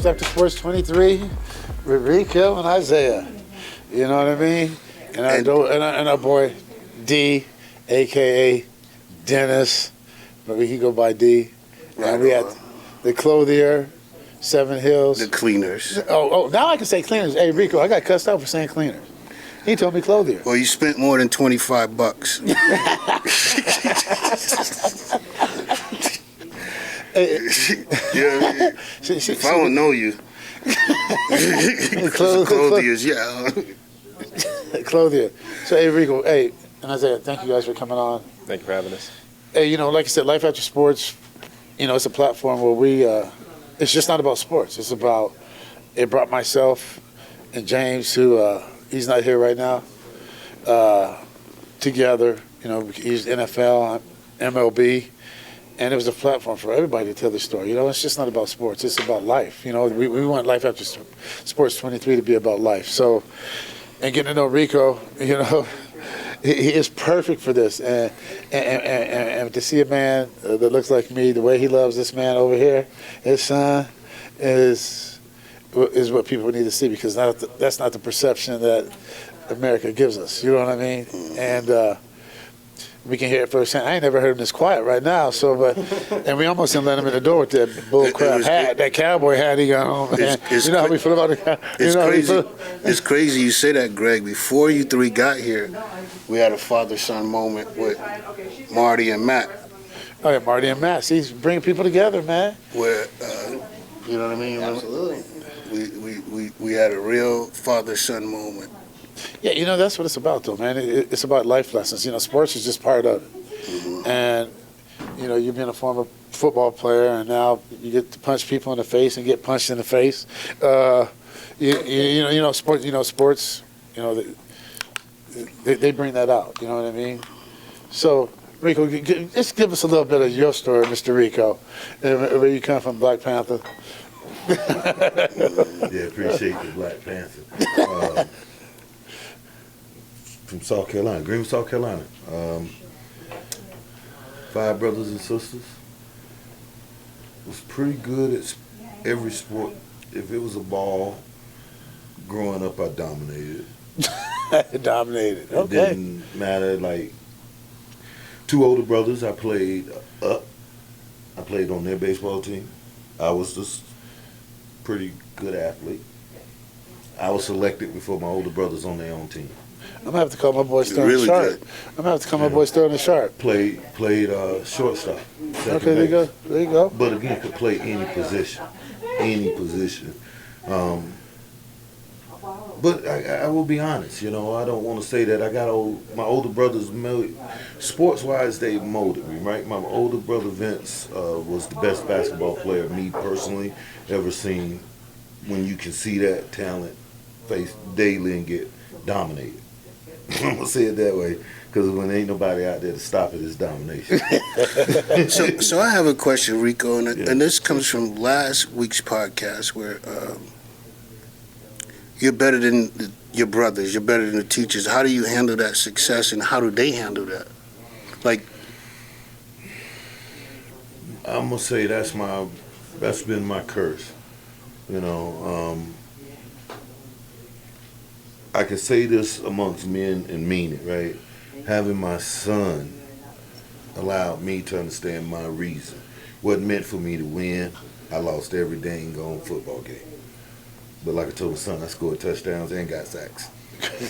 After Sports 23 with Rico and Isaiah. You know what I mean? And our boy D, a.k.a. Dennis, but he go by D. Right, and we had the clothier, Seven Hills. The cleaners. Oh, now I can say cleaners. Hey, Rico, I got cussed out for saying cleaners. He told me clothier. Well, you spent more than $25. You know what I mean? If I don't know you, clothiers, yeah. Clothier. So, hey, Rico, hey, and Isaiah, thank you guys for coming on. Thank you for having us. Hey, you know, like I said, Life After Sports, you know, it's a platform where we, it's just not about sports. It's about, it brought myself and James, who, he's not here right now, together. You know, he's NFL, MLB, and it was a platform for everybody to tell their story. You know, it's just not about sports. It's about life. You know, we want Life After Sports 23 to be about life. So, and getting to know Rico, you know, he is perfect for this. And to see a man that looks like me, the way he loves this man over here, his son, is what people need to see, because that's not the perception that America gives us. You know what I mean? And we can hear it firsthand. I ain't never heard him this quiet right now. And we almost didn't let him in the door with that bull crap hat, that cowboy hat he got on. Man. You know how we feel about it. It's crazy. It's crazy you say that, Greg. Before you three got here, we had a father-son moment with Marty and Matt. Oh yeah, Marty and Matt. See, he's bringing people together, man. Where, you know what I mean? Absolutely. We had a real father-son moment. Yeah, you know, that's what it's about, though, man. It's about life lessons. You know, sports is just part of it. Mm-hmm. And, you know, you've been a former football player, and now you get to punch people in the face and get punched in the face. Sports, you know, they bring that out. You know what I mean? So, Rico, just give us a little bit of your story, Mr. Rico, where you come from, Black Panther. Yeah, appreciate the Black Panther. From South Carolina, Greenville, South Carolina. 5 brothers and sisters. Was pretty good at every sport. If it was a ball, growing up, I dominated. Dominated. It Okay. didn't matter. Like 2 older brothers, I played up. I played on their baseball team. I was just pretty good athlete. I was selected before my older brothers on their own team. I'm gonna have to call my boy Sterling Really Sharp. good. I'm gonna have to call my boy Sterling Sharp. Played shortstop. Okay, there you go. There you go. But again, could play any position. But I will be honest, you know, I don't want to say that. I got my older brothers, sports-wise, they molded me, right? My older brother, Vince, was the best basketball player, me personally, ever seen. When you can see that talent face daily and get dominated. I'm going to say it that way, because when ain't nobody out there to stop it, it's domination. So I have a question, Rico, and this comes from last week's podcast where you're better than your brothers, you're better than the teachers. How do you handle that success, and how do they handle that? Like, I'm going to say that's been my curse. You know, I can say this amongst men and mean it, right? Having my son allowed me to understand my reason. What meant for me to win, I lost every dang on football game. But like I told my son, I scored touchdowns and got sacks.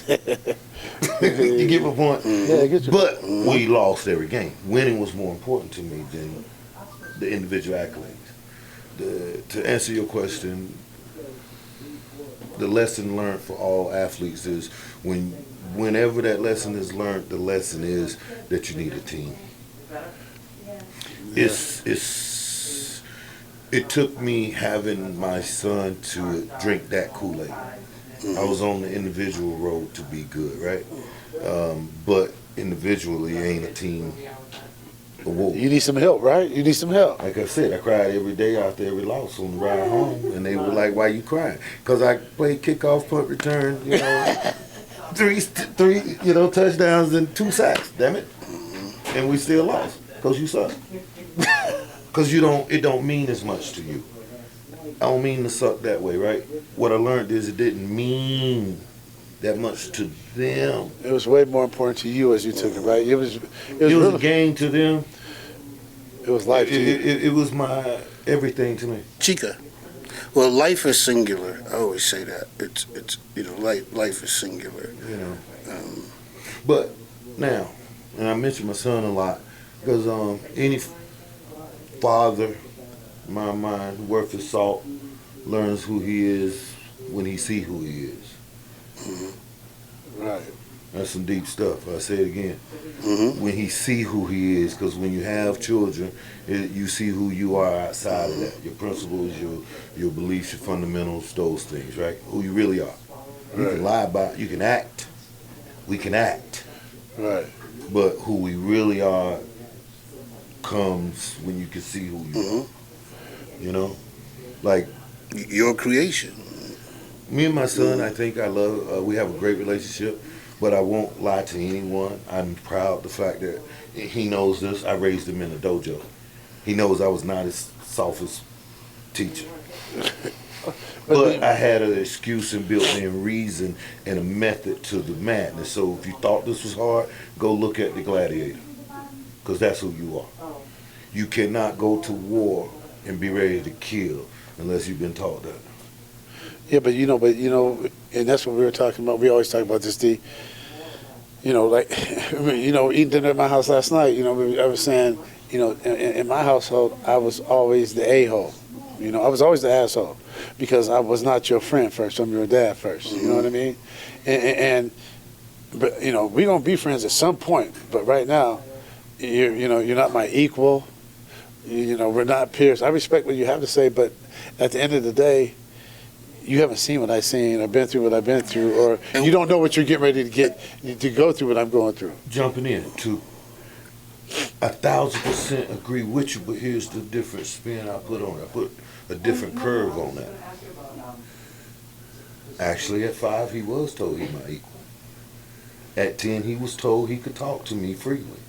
You get my point? Yeah, I get you. But we lost every game. Winning was more important to me than the individual accolades. To answer your question, the lesson learned for all athletes is whenever that lesson is learned, the lesson is that you need a team. It took me having my son to drink that Kool-Aid. I was on the individual road to be good, right? But individually, ain't a team award. You need some help, right? You need some help. Like I said, I cried every day after every loss on the ride home, and they were like, "Why you crying?" Because I played kickoff, punt return, you know, three, you know, touchdowns and 2 sacks. Damn it, and we still lost because you suck. Because it don't mean as much to you. don't mean to suck that way, right? What I learned is it didn't mean that much to them. It was way more important to you as you took it, right? It was Really, a game to them. It was life to you. It was my everything to me. Chica. Well, life is singular. I always say that. It's life is singular. You know. But now, and I mention my son a lot, because any father, in my mind, worth his salt, learns who he is when he see who he is. Mm-hmm. Right. That's some deep stuff. I say it again. Mm-hmm. When he see who he is, because when you have children, you see who you are outside of that. Your principles, your beliefs, your fundamentals, those things, right? Who you really are. You can lie about, you can act. We can act. Right. But who we really are comes when you can see who you are. You know? Like, Your creation. me and my son, I think I love, we have a great relationship, but I won't lie to anyone. I'm proud of the fact that he knows this. I raised him in a dojo. He knows I was not his softest teacher. But I had an excuse and built-in reason and a method to the madness. So if you thought this was hard, go look at the gladiator, because that's who you are. You cannot go to war and be ready to kill unless you've been taught that. Yeah, but and that's what we were talking about. We always talk about this, eating dinner at my house last night. I was saying, in my household, I was always the a-hole. I was always the asshole because I was not your friend first. I'm your dad first. You know what I mean? But we're gonna be friends at some point. But right now, you're not my equal. We're not peers. I respect what you have to say, but at the end of the day, you haven't seen what I've seen or been through what I've been through, or you don't know what you're getting ready to go through what I'm going through. Jumping in to 1,000% agree with you, but here's the different spin I put on it. I put a different curve on that. Actually, at 5, he was told he my equal. At 10, he was told he could talk to me freely.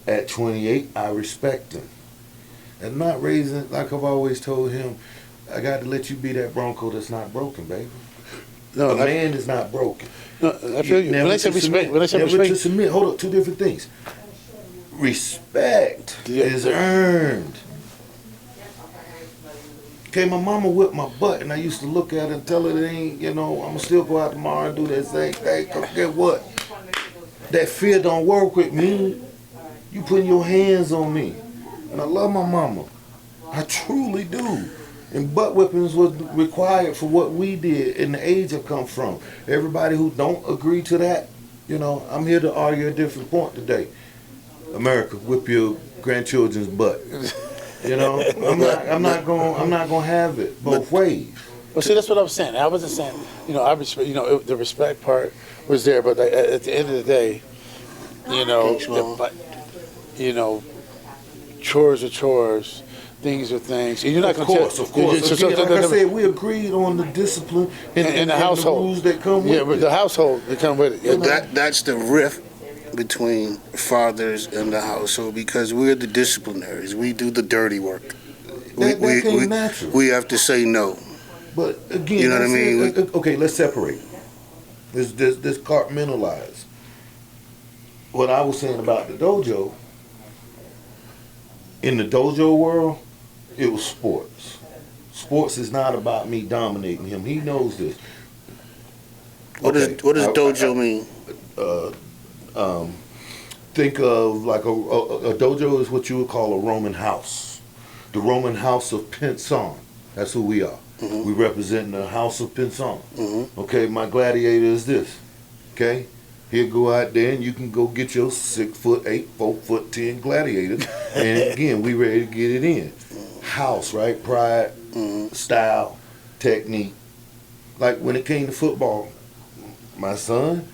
At 28, I respect him. And not raising, like I've always told him, I got to let you be that Bronco that's not broken, baby. No, a man is not broken. No, I feel you. When I say respect, never to submit. Hold up, two different things. Respect is earned. Okay, my mama whipped my butt, and I used to look at her and tell her it ain't, I'm going to still go out tomorrow and do that thing. Hey, get what? That fear don't work with me. You putting your hands on me. And I love my mama. I truly do. And butt whippings was required for what we did and the age I come from. Everybody who don't agree to that, I'm here to argue a different point today. America, whip your grandchildren's butt. I'm not gonna have it both ways. Well, see, that's what I was saying. I wasn't saying, I respect, the respect part was there, but at the end of the day, chores are chores. Things are things. You're not of course. Again, like I said, we agreed on the discipline and the household. The rules that come with it. Yeah, the household that come with it. That's the rift between fathers and the household, because we're the disciplinaries. We do the dirty work. That came natural. We have to say no. But again, you know what I mean? Okay, let's separate. Let's compartmentalize. What I was saying about the dojo. In the dojo world, it was sports. Sports is not about me dominating him. He knows this. What does dojo mean? Think of like a dojo is what you would call a Roman house. The Roman house of Pinson. That's who we are. Mm-hmm. We represent the house of Pinson. Mm-hmm. Okay, my gladiator is this. Okay? He'll go out there and you can go get your 6'8", 4'10" gladiator. And again, we ready to get it in. House, right? Pride, style, technique. Like when it came to football, my son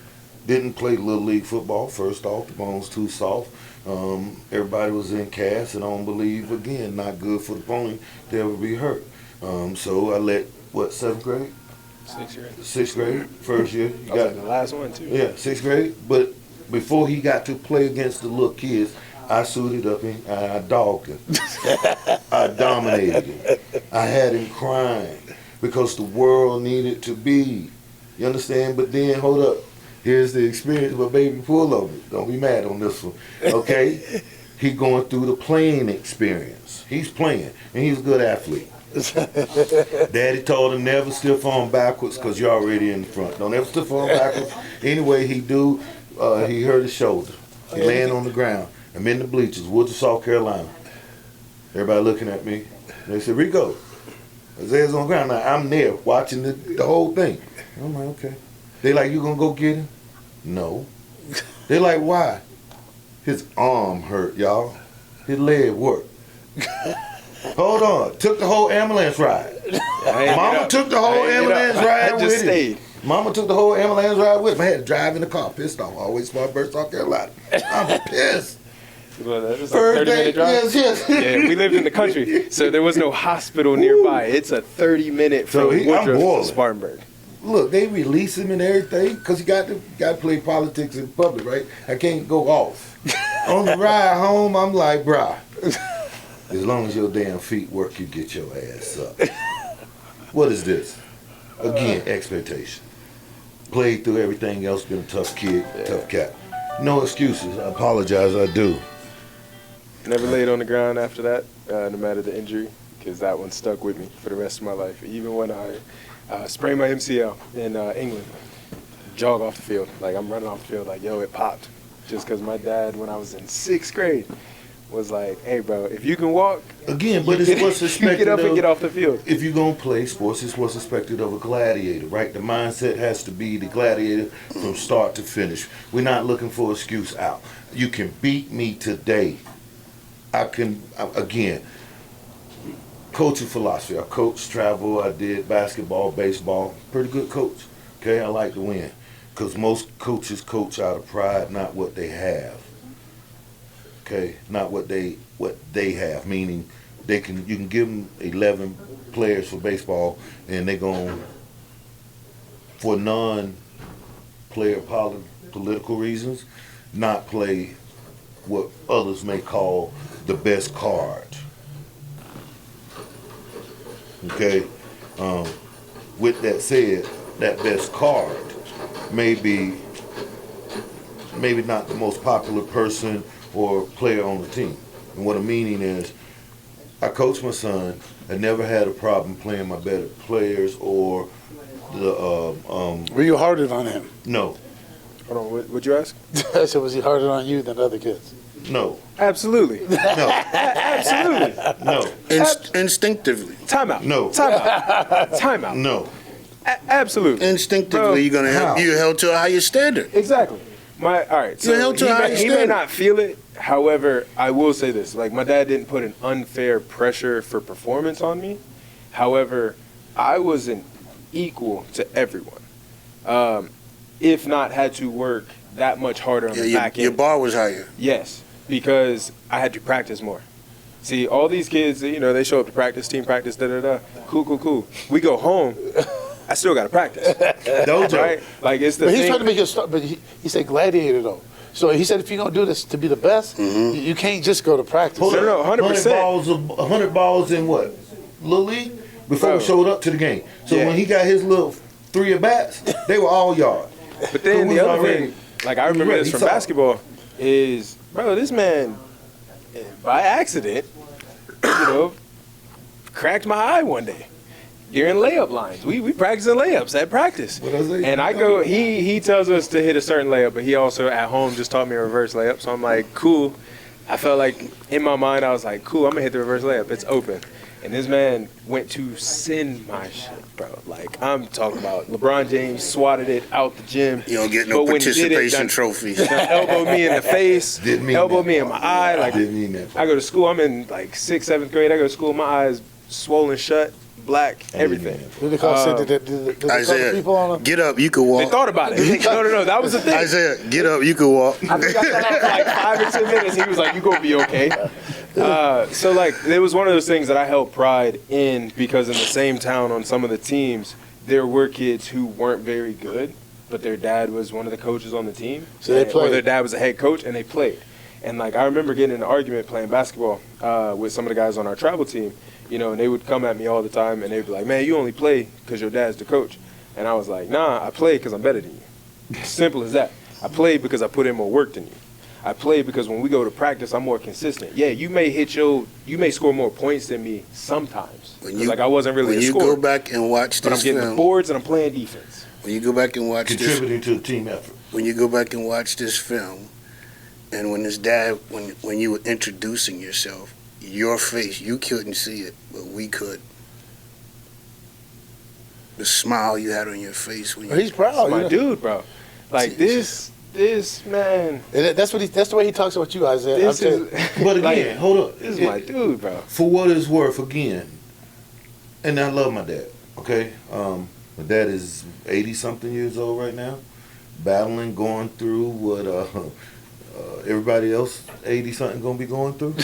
didn't play Little League football. First off, the bone's too soft. Everybody was in cast, and I don't believe, again, not good for the pony to ever be hurt. So I let, 7th grade? 6th grade, first year. I was like the last one too. Yeah, 6th grade. But before he got to play against the little kids, I suited up and I dogged him. I dominated him. I had him crying because the world needed to be. You understand? But then, hold up. Here's the experience my baby pulled over. Don't be mad on this one. Okay? He going through the playing experience. He's playing, and he's a good athlete. Daddy told him never stiff arm backwards because you're already in the front. Don't ever stiff arm backwards. Anyway, he hurt his shoulder. He laying on the ground. I'm in the bleachers, Woods of South Carolina. Everybody looking at me. They said, Rico, Isaiah's on the ground. Now, I'm there watching the whole thing. I'm like, okay. They like, you gonna go get him? No. They like, why? His arm hurt, y'all. His leg worked. Hold on. Took the whole ambulance ride. Mama took the whole ambulance ride with him. Mama took the whole ambulance ride with him. I had to drive in the car, pissed off. Always Spartanburg, South Carolina. I'm pissed. Well, that was like a 30-minute drive? Yes. Yeah, we lived in the country, so there was no hospital nearby. It's a 30-minute from Woodruff to Spartanburg. Look, they release him and everything because you got to play politics in public, right? I can't go off. On the ride home, I'm like, bruh, as long as your damn feet work, you get your ass up. What is this? Again, expectation. Played through everything else, been a tough kid, tough cat. No excuses. I apologize, I do. Never laid on the ground after that, no matter the injury, because that one stuck with me for the rest of my life. Even when I sprained my MCL in England, jog off the field. Like, I'm running off the field like, yo, it popped. Just because my dad, when I was in 6th grade, was like, hey, bro, if you can walk, again, but it's what's expected. Get up and get off the field. If you're going to play sports, it's what's expected of a gladiator, right? The mindset has to be the gladiator from start to finish. We're not looking for excuse out. You can beat me today. Again, coaching philosophy. I coached travel. I did basketball, baseball. Pretty good coach. Okay, I like to win. Because most coaches coach out of pride, not what they have. Okay, not what they have. Meaning, you can give them 11 players for baseball, and they're going for non-player political reasons, not play what others may call the best card. Okay, with that said, that best card may be maybe not the most popular person or player on the team. And what I'm meaning is, I coach my son. I never had a problem playing my better players or the. Were you harder on him? No. Hold on, what'd you ask? I said, was he harder on you than other kids? No. Absolutely. No. Absolutely. No. Instinctively. Time out. No. Time out. Time out. No. Absolutely. Instinctively, Bro, you're gonna how? you're held to a higher standard. Exactly. All right. So You're held to a higher he may standard. not feel it. However, I will say this: like, my dad didn't put an unfair pressure for performance on me. However, I wasn't equal to everyone. If not, had to work that much harder on the back end. Your bar was higher. Yes, because I had to practice more. See, all these kids, they show up to practice, team practice, da-da-da. Cool. We go home, I still got to practice. Dojo. Right? Like, it's the But thing. he's trying to make you start. But he said gladiator though. So he said if you're gonna do this to be the best, you can't just go to practice. No, 100%. 100 balls in what? Little League? Before Bro. we showed up to the game. So Yeah. when he got his little 3 at bats, they were all yard. But then Who the was other already- thing, like, I remember ready, this from he saw it. basketball, is, bro, this man, by accident, cracked my eye one day during layup lines. We practicing layups at practice. What does he- And I go, he tells us to hit a certain layup, but he also at home just taught me a reverse layup. So I'm like, cool. I felt like in my mind, I was like, cool, I'm gonna hit the reverse layup. It's open. And this man went to send my shit, bro. Like, I'm talking about LeBron James swatted it out the gym. You don't get no But when he did it, participation trophy. elbowed me in the face, Didn't mean elbowed that. me in my eye. Like, Didn't mean that. I go to school, I'm in like 6th, 7th grade. I go to school, my eyes swollen shut, black, everything. Did they call, did they call the Isaiah, people on him? get up, you can They walk. thought about it. No, that was the thing. Isaiah, get up, you can walk. I think I sat out for like 5 or 10 minutes. He was like, "You gonna be okay." So like, it was one of those things that I held pride in, because in the same town on some of the teams, there were kids who weren't very good, but their dad was one of the coaches on the team. So they Or played. their dad was a head coach, and they played. And like, I remember getting in an argument playing basketball with some of the guys on our travel team, you know, and they would come at me all the time, and they'd be like, man, you only play because your dad's the coach. And I was like, nah, I play because I'm better than you. Simple as that. I play because I put in more work than you. I play because when we go to practice, I'm more consistent. Yeah, you may score more points than me sometimes. Like I wasn't really a scorer. When you go back and watch this but I'm getting film, the boards and I'm playing defense. when you go back and watch Contributing to the team effort. when you go back and watch this film, and when his dad, when you were introducing yourself, your face, you couldn't see it, but we could. The smile you had on your face when you. He's proud. My dude, bro. Like this man. And that's the way he talks about you, Isaiah. This is, But again, like, hold up. This is my dude, bro. For what it's worth, again, and I love my dad, okay? My dad is 80-something years old right now, battling, going through what everybody else 80-something going to be going through.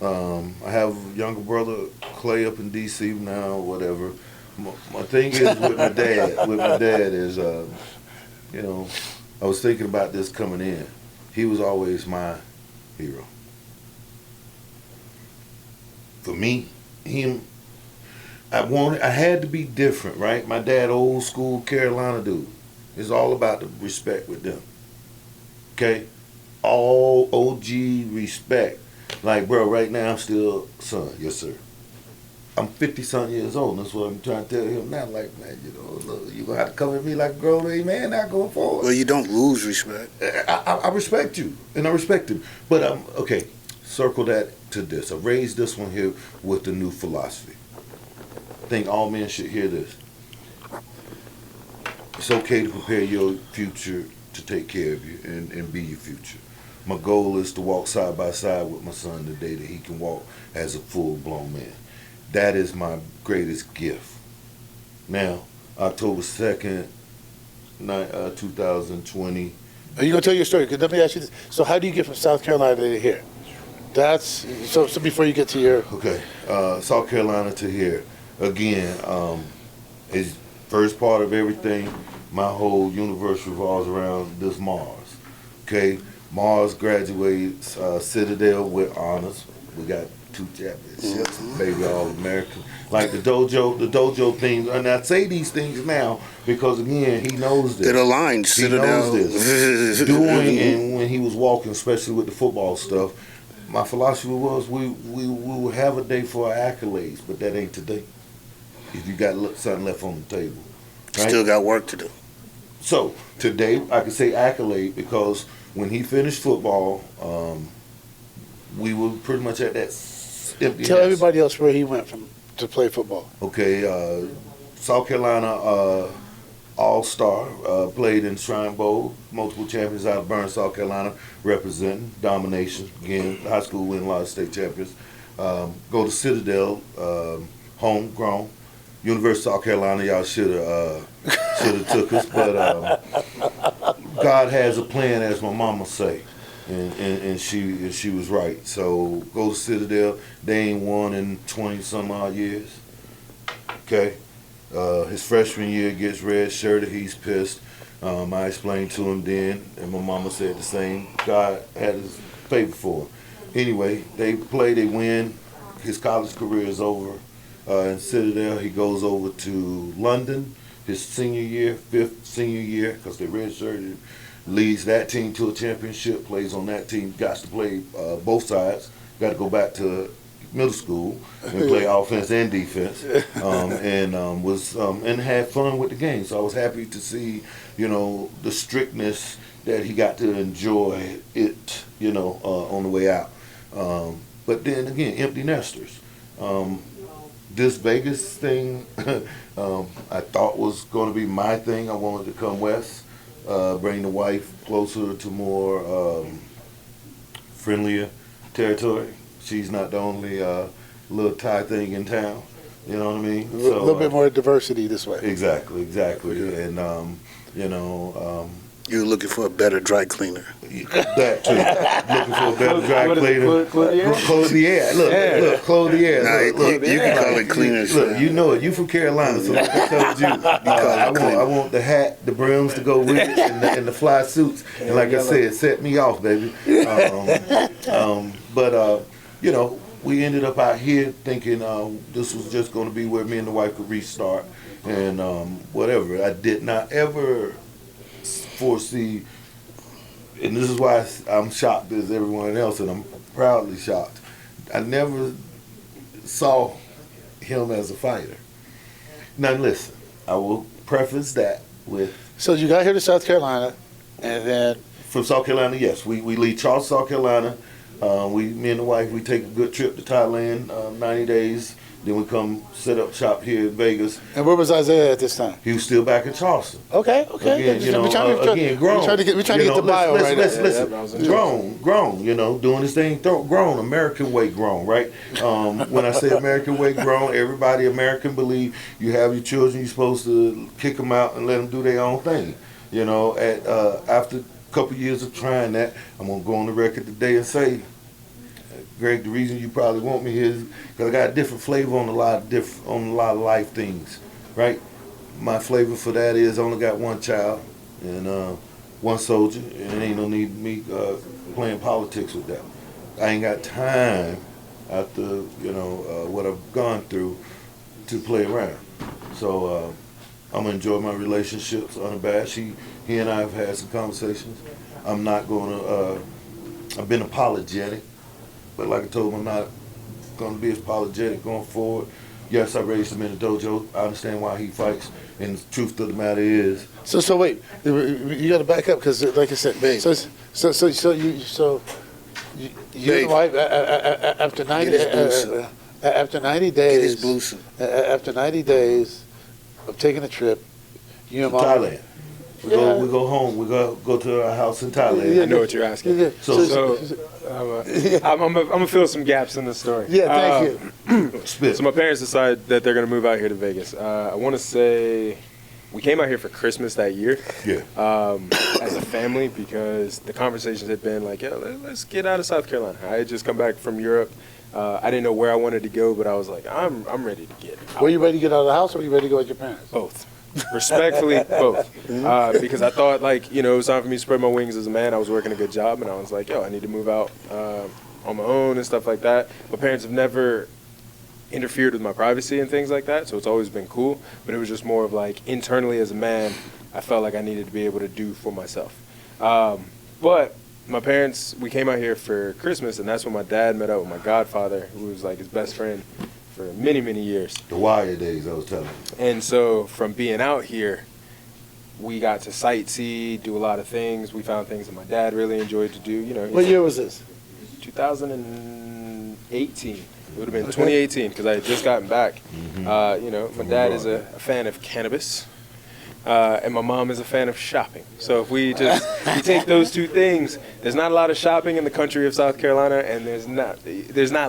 I have a younger brother, Clay, up in D.C. now, whatever. My thing is with my dad is, you know, I was thinking about this coming in. He was always my hero. For me, I had to be different, right? My dad, old school Carolina dude. It's all about the respect with them. Okay? All OG respect. Like, bro, right now I'm still son. Yes, sir. I'm 50-something years old, and that's what I'm trying to tell him now. Like, man, you know, look, you're going to have to come at me like a grown man now going forward. Well, you don't lose respect. I respect you, and I respect him. But, okay, circle that to this. I raised this one here with the new philosophy. I think all men should hear this. It's okay to prepare your future to take care of you and be your future. My goal is to walk side by side with my son the day that he can walk as a full-blown man. That is my greatest gift. Now, October 2nd, 2020. Are you gonna tell your story? 'Cause let me ask you this. So how do you get from South Carolina to here? That's so before you get to your. Okay, South Carolina to here. Again, is first part of everything. My whole universe revolves around this Mars. Okay, Mars graduates Citadel with honors. We got 2 championships, baby, all American. Like the dojo things, and I say these things now because again, he knows this. It aligns. He knows this. Doing and when he was walking, especially with the football stuff, my philosophy was we will have a day for our accolades, but that ain't today. If you got something left on the table, right? Still got work to do. So today I can say accolade because when he finished football, we were pretty much at that empty Tell nest. everybody else where he went from to play football. Okay, South Carolina All-Star, played in Shrine Bowl, multiple champions out of Burns, South Carolina, representing domination. Again, high school win a lot of state champions. Go to Citadel, homegrown. University of South Carolina, y'all should have took us, but God has a plan, as my mama say. And she was right. So go to Citadel. They ain't won in 20 some odd years. Okay. His freshman year gets red shirted. He's pissed. I explained to him then, and my mama said the same. God had his favor for him. Anyway, they play. They win. His college career is over. In Citadel, he goes over to London. His senior year, 5th senior year, because they redshirted. Leads that team to a championship, plays on that team, got to play both sides, got to go back to middle school and play offense and defense, and had fun with the game. So I was happy to see, you know, the strictness that he got to enjoy it, you know, on the way out. But then again, empty nesters. This Vegas thing, I thought was going to be my thing. I wanted to come west. Bring the wife closer to more friendlier territory. She's not the only little Thai thing in town. You know what I mean? A little bit more diversity this way. Exactly. And you know. You're looking for a better dry cleaner. That too. Looking for a better dry cleaner. Clothier. Look, clothier. Nah, you can call it cleaners. Look, you know it. You from Carolina, so like I told you, I want the hat, the brims to go with it, and the fly suits. And like I said, set me off, baby. But you know, we ended up out here thinking this was just going to be where me and the wife could restart and whatever. I did not ever foresee, and this is why I'm shocked as everyone else, and I'm proudly shocked. I never saw him as a fighter. Now listen, I will preface that with. So you got here to South Carolina, and then From South Carolina, yes. We leave Charleston, South Carolina. Me and the wife, we take a good trip to Thailand, 90 days. Then we come set up shop here in Vegas. and where was Isaiah at this time? He was still back in Charleston. Okay. Again, you know, grown. We're trying to get the bio right now. Listen, grown, you know, doing this thing, grown, American way grown, right? When I say American way grown, everybody American believe you have your children, you're supposed to kick them out and let them do their own thing. You know, after a couple years of trying that, I'm going to go on the record today and say, Greg, the reason you probably want me here is because I got a different flavor on a lot of life things, right? My flavor for that is I only got one child and one soldier, and it ain't no need me playing politics with that. I ain't got time after what I've gone through to play around. So I'm gonna enjoy my relationships unabashed. He and I have had some conversations. I'm not gonna. I've been apologetic. But like I told him, I'm not going to be as apologetic going forward. Yes, I raised him in the dojo. I understand why he fights. And the truth of the matter is. So wait, you got to back up because, like I said, Babe. so you and wife after 90 after 90 Get his days blue suit. after 90 days of taking a trip, you and mom. Thailand. We go home. We go to our house in Thailand. Yeah, I know what you're asking. Yeah. So I'm gonna fill some gaps in the story. Yeah, thank you. Spit. So my parents decided that they're gonna move out here to Vegas. I want to say we came out here for Christmas that year. Yeah. As a family, because the conversations had been like, "Yo, let's get out of South Carolina." I had just come back from Europe. I didn't know where I wanted to go, but I was like, I'm ready to get out. Were you ready to get out of the house, or were you ready to go with your parents? Both. Respectfully, both. Because I thought, like, it was time for me to spread my wings as a man. I was working a good job, and I was like, yo, I need to move out on my own and stuff like that. My parents have never interfered with my privacy and things like that, so it's always been cool. But it was just more of, like, internally as a man, I felt like I needed to be able to do for myself. But my parents, we came out here for Christmas, and that's when my dad met up with my godfather, who was, like, his best friend for many, many years. The wire days, I was telling you. And so from being out here, we got to sightsee, do a lot of things. We found things that my dad really enjoyed to do. What year was this? 2018. It would have been 2018 because I had just gotten back. My dad is a fan of cannabis. And my mom is a fan of shopping. So if we take those two things, there's not a lot of shopping in the country of South Carolina, and there's not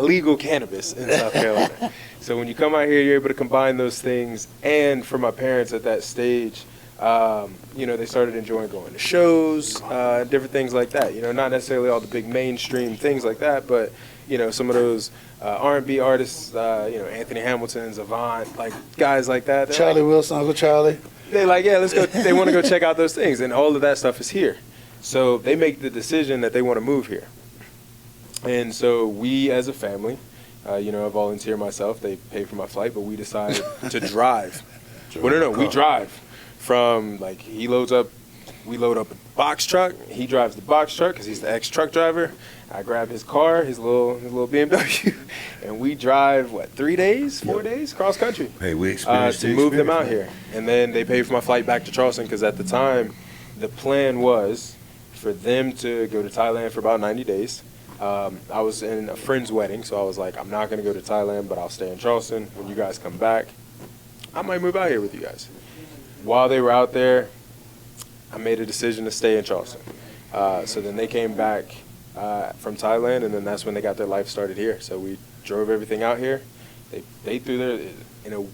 legal cannabis in South Carolina. So when you come out here, you're able to combine those things. And for my parents at that stage, they started enjoying going to shows, different things like that. Not necessarily all the big mainstream things like that, but some of those R&B artists, Anthony Hamilton's, Avant, like guys like that. Charlie Wilson, Uncle Charlie. They're like, yeah, let's go. They want to go check out those things, and all of that stuff is here. So they make the decision that they want to move here. And so we, as a family, I volunteer myself. They pay for my flight, but we decided to drive. We drive from, like, we load up a box truck. He drives the box truck because he's the ex-truck driver. I grab his car, his little BMW, and we drive, 4 days cross country. Hey, we experienced to move them out here. And then they paid for my flight back to Charleston because at the time, the plan was for them to go to Thailand for about 90 days. I was in a friend's wedding, so I was like, I'm not going to go to Thailand, but I'll stay in Charleston. When you guys come back, I might move out here with you guys. While they were out there, I made a decision to stay in Charleston. So then they came back from Thailand, and then that's when they got their life started here. So we drove everything out here. They threw their, in a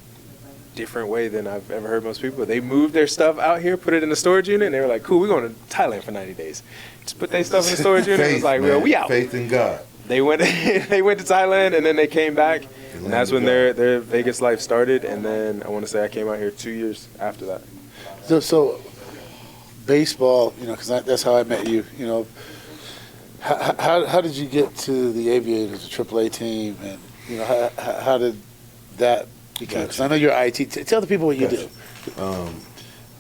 different way than I've ever heard most people. They moved their stuff out here, put it in the storage unit, and they were like, cool, we're going to Thailand for 90 days. Just put their stuff in the storage unit. It was like, well, we out. Faith in God. They went to Thailand, and then they came back, and that's when their Vegas life started. And then I want to say I came out here 2 years after that. So baseball, because that's how I met you. How did you get to the Aviators, the AAA team, and how did that become? Because I know you're IT. Tell the people what you do.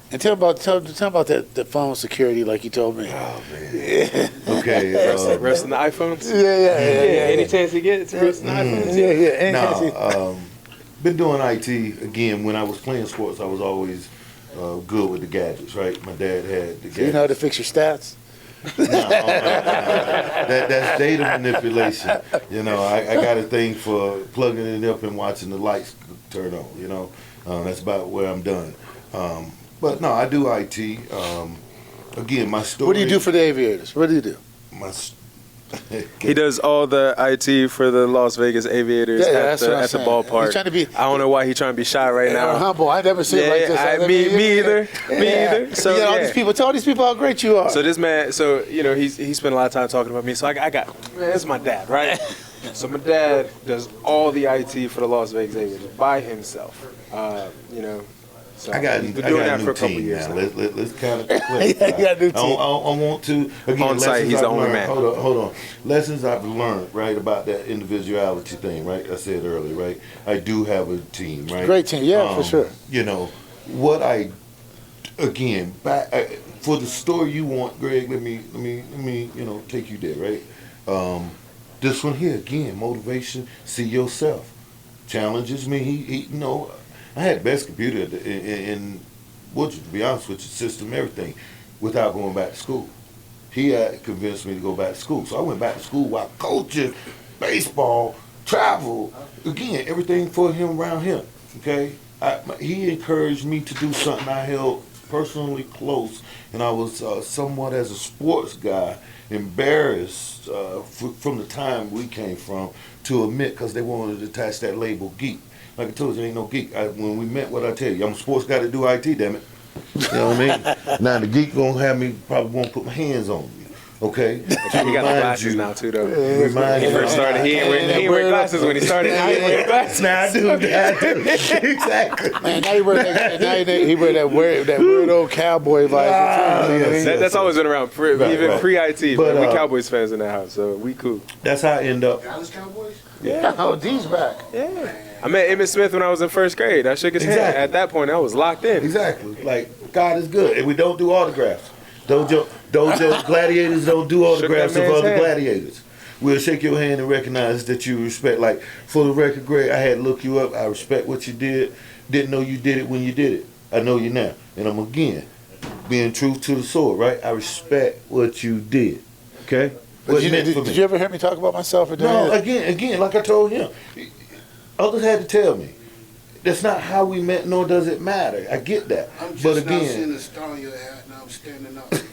And tell about that phone security, like you told me. Oh man. Okay. Resting the iPhones. Yeah. Any chance you get to resting the iPhones? No. Been doing IT again. When I was playing sports, I was always good with the gadgets. Right. My dad had the gadgets. You know how to fix your stats. That's data manipulation. I got a thing for plugging it up and watching the lights turn on. That's about where I'm done. But no, I do IT. Again, my story. What do you do for the Aviators? What do you do? He does all the IT for the Las Vegas Aviators at the ballpark. He's trying to be, I don't know why he's trying to be shy right now. Humble. I never seen it like this. Me either. So all these people. Tell these people how great you are. So this man, he spent a lot of time talking about me. So I got, man, this is my dad, right? So my dad does all the IT for the Las Vegas Aviators by himself. So I got a new team now. Let's kind of clarify. You got a new team. I want to again. On site, he's the only man. Hold on. Lessons I've learned, right, about that individuality thing, right? I said earlier, right? I do have a team, right? Great team, yeah, for sure. What I again for the story you want, Greg. Let me take you there, right? This one here again, motivation. See yourself. Challenges me. I had the best computer in to be honest with you, system, everything, without going back to school. He had convinced me to go back to school. So I went back to school while coaching, baseball, travel, again, everything for him, around him, okay? He encouraged me to do something I held personally close, and I was somewhat, as a sports guy, embarrassed from the time we came from to admit, because they wanted to attach that label geek. Like I told you, ain't no geek. When we met, what I tell you, I'm a sports guy to do IT, damn it. You know what I mean? Now the geek gonna have me, probably won't put my hands on you. Okay? He got the glasses now too, though. Remind He you. first started. He ain't wear glasses when he started. Now he ain't wear glasses. Now I do. Exactly. Man, now he wear that weird old cowboy visor too. That's always been around, even pre-IT. But, we Cowboys fans in the house, so we cool. That's how I end up. Dallas Cowboys? Yeah. Oh, D's back. Yeah. I met Emmitt Smith when I was in first grade. I shook his hand. At that point, I was locked in. Exactly. Like, God is good. And we don't do autographs. Dojo gladiators don't do autographs of other gladiators. We'll shake your hand and recognize that you respect. Like, for the record, Greg, I had to look you up. I respect what you did. Didn't know you did it when you did it. I know you now. And I'm, again, being true to the sword, right? I respect what you did. Okay? Did you ever hear me talk about myself? No, again, like I told him. Others had to tell me. That's not how we met, nor does it matter. I get that. I'm just but now again, seeing the star on your hat, now I'm standing up. and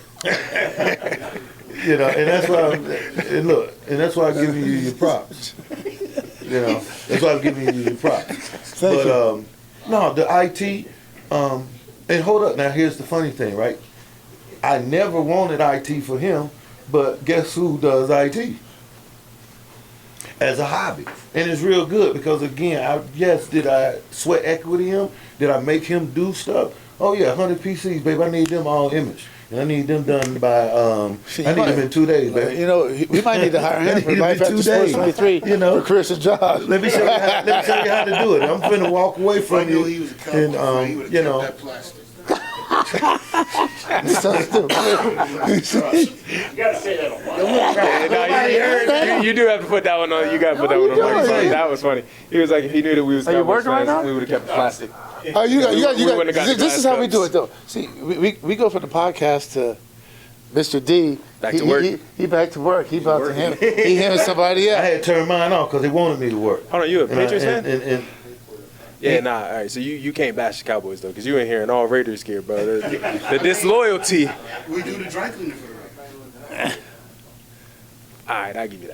that's why that's why I'm giving you your props. That's why I'm giving you your props. No, the IT, and hold up. Now here's the funny thing, right? I never wanted IT for him, but guess who does IT? As a hobby. And it's real good because, again, did I sweat equity him? Did I make him do stuff? Oh, yeah, 100 PCs, baby. I need them all image. And I need them done by, I need them in 2 days, baby. We might need to hire him for Life After Sports 23 for Chris and Josh. Let me show you how to do it. I'm finna walk away from you. He was a cowboy, he would have kept that plastic. So stupid. You gotta say that a lot. You do have to put that one on. You gotta put that one on. That was funny. He was like, if he knew that we was Cowboys fans, we would have kept the plastic. Oh, you got. This is how we do it, though. See, we go from the podcast to Mr. D. Back to work. He back to work. He about to him. He him and somebody else. I had turned mine off because they wanted me to work. Hold on, you a Patriots fan? And yeah, nah. All right, so you can't bash the Cowboys though, because you in here in all Raiders gear, bro. The disloyalty. We do the dry cleaning for the Raiders. All right, I'll give you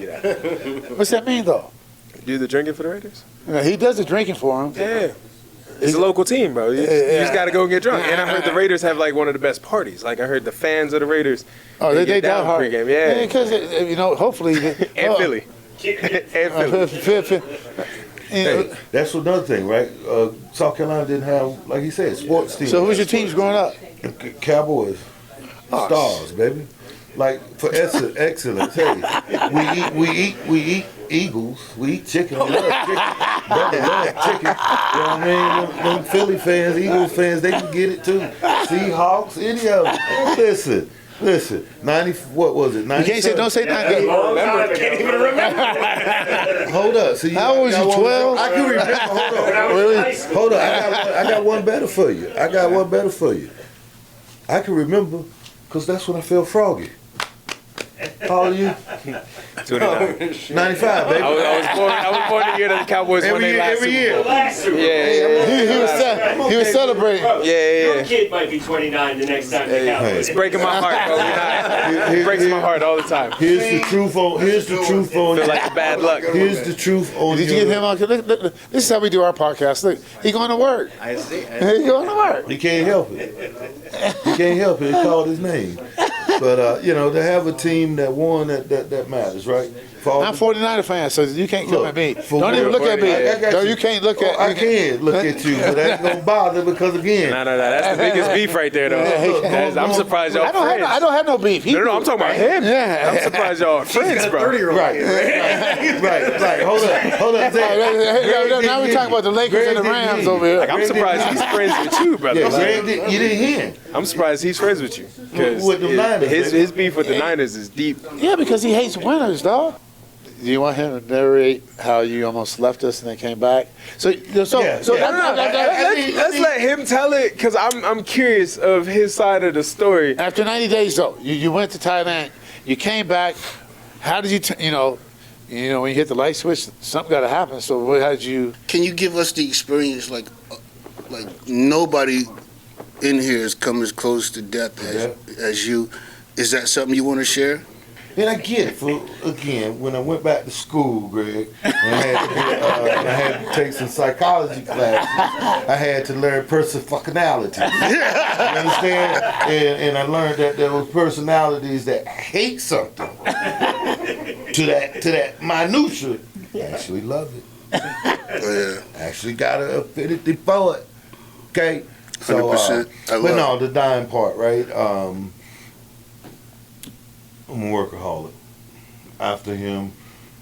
that. What's that mean, though? Do the drinking for the Raiders? He does the drinking for him. Yeah. It's a local team, bro. You just got to go and get drunk. And I heard the Raiders have, like, one of the best parties. Like, I heard the fans of the Raiders. Oh, they down hard. Pregame. Yeah. Because, hopefully. And Philly. And Philly. hey, that's another thing, right? South Carolina didn't have, like he said, sports teams. So who's your teams growing up? Cowboys. Stars, baby. like for excellence. Hey, we eat eagles. We eat chicken. We love chicken. Brother love chicken. You know what I mean? Them Philly fans, Eagles fans, they can get it too. Seahawks, any of them. Listen. 90. What was it? 90. You can't say, don't say 90. Can't even remember. Hold up. See, How old was you, 12? I can remember. Hold up. I got one better for you. I can remember because that's when I felt froggy. How old are you? 29. 95, baby. I was born the year that the Cowboys won their last every Super year. Bowl. Last Super Bowl. Yeah. He was celebrating. Your kid might be 29 the next time the Cowboys. It's breaking my heart, bro. It breaks my heart all the time. Here's the truth on. Feel like the bad luck. Here's the truth on. Did you get him on? Look, this is how we do our podcast. Look, he going to work. I see. He going to work. He can't help it. He can't help it. He called his name. But to have a team that won, that matters, right? I'm 49er fan, so you can't come at me. for Don't even real. look at me. I got No, you. you can't look at. I can look at you, but that ain't gonna bother because again. No. That's the biggest beef right there, though. I'm surprised y'all friends. I don't have no beef. No, I'm talking about him. Yeah. I'm surprised y'all are friends, bro. Right. Hold up. Now we're talking about the Lakers and the Rams over here. Like, I'm surprised he's friends with you, brother. Yeah, Greg, you didn't hear him. I'm surprised he's friends with you. Because With the Niners, his beef with the Niners is deep. Yeah, because he hates winners, dog. Do you want him to narrate how you almost left us and then came back? Let's let him tell it, because I'm curious of his side of the story. After 90 days, though, you went to Thailand. You came back. How did you, when you hit the light switch, something got to happen. So how did you? Can you give us the experience like nobody in here has come as close to death as you? Is that something you want to share? And I get it. Again, when I went back to school, Greg, and I had to take some psychology classes, I had to learn personality. You understand? And I learned that there was personalities that hate something to that minutia actually love it. Actually got an affinity for it. Okay? So, 100%. but no, the dying part, right? I'm a workaholic. After him,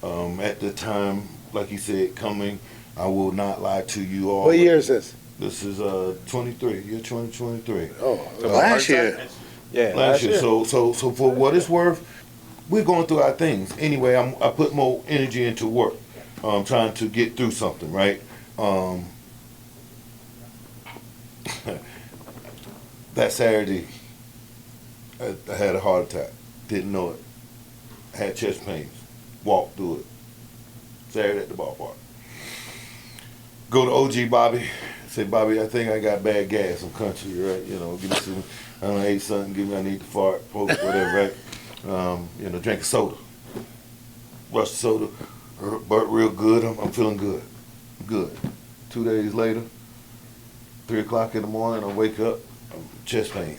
at the time, like he said, coming, I will not lie to you all. What year is this? This is 23, year 2023. Oh, Last year. Yeah, Last year. So for what it's worth, we're going through our things. Anyway, I put more energy into work, trying to get through something, right? That Saturday, I had a heart attack. Didn't know it. Had chest pains. Walked through it. Saturday at the ballpark. Go to OG Bobby. Say, Bobby, I think I got bad gas. I'm country, right? Give me some, I don't know, ate something, I need to fart, poke, whatever, right? Drink a soda. Rush the soda. Burnt real good. I'm feeling good. Good. 2 days later, 3 o'clock in the morning, I wake up, chest pains.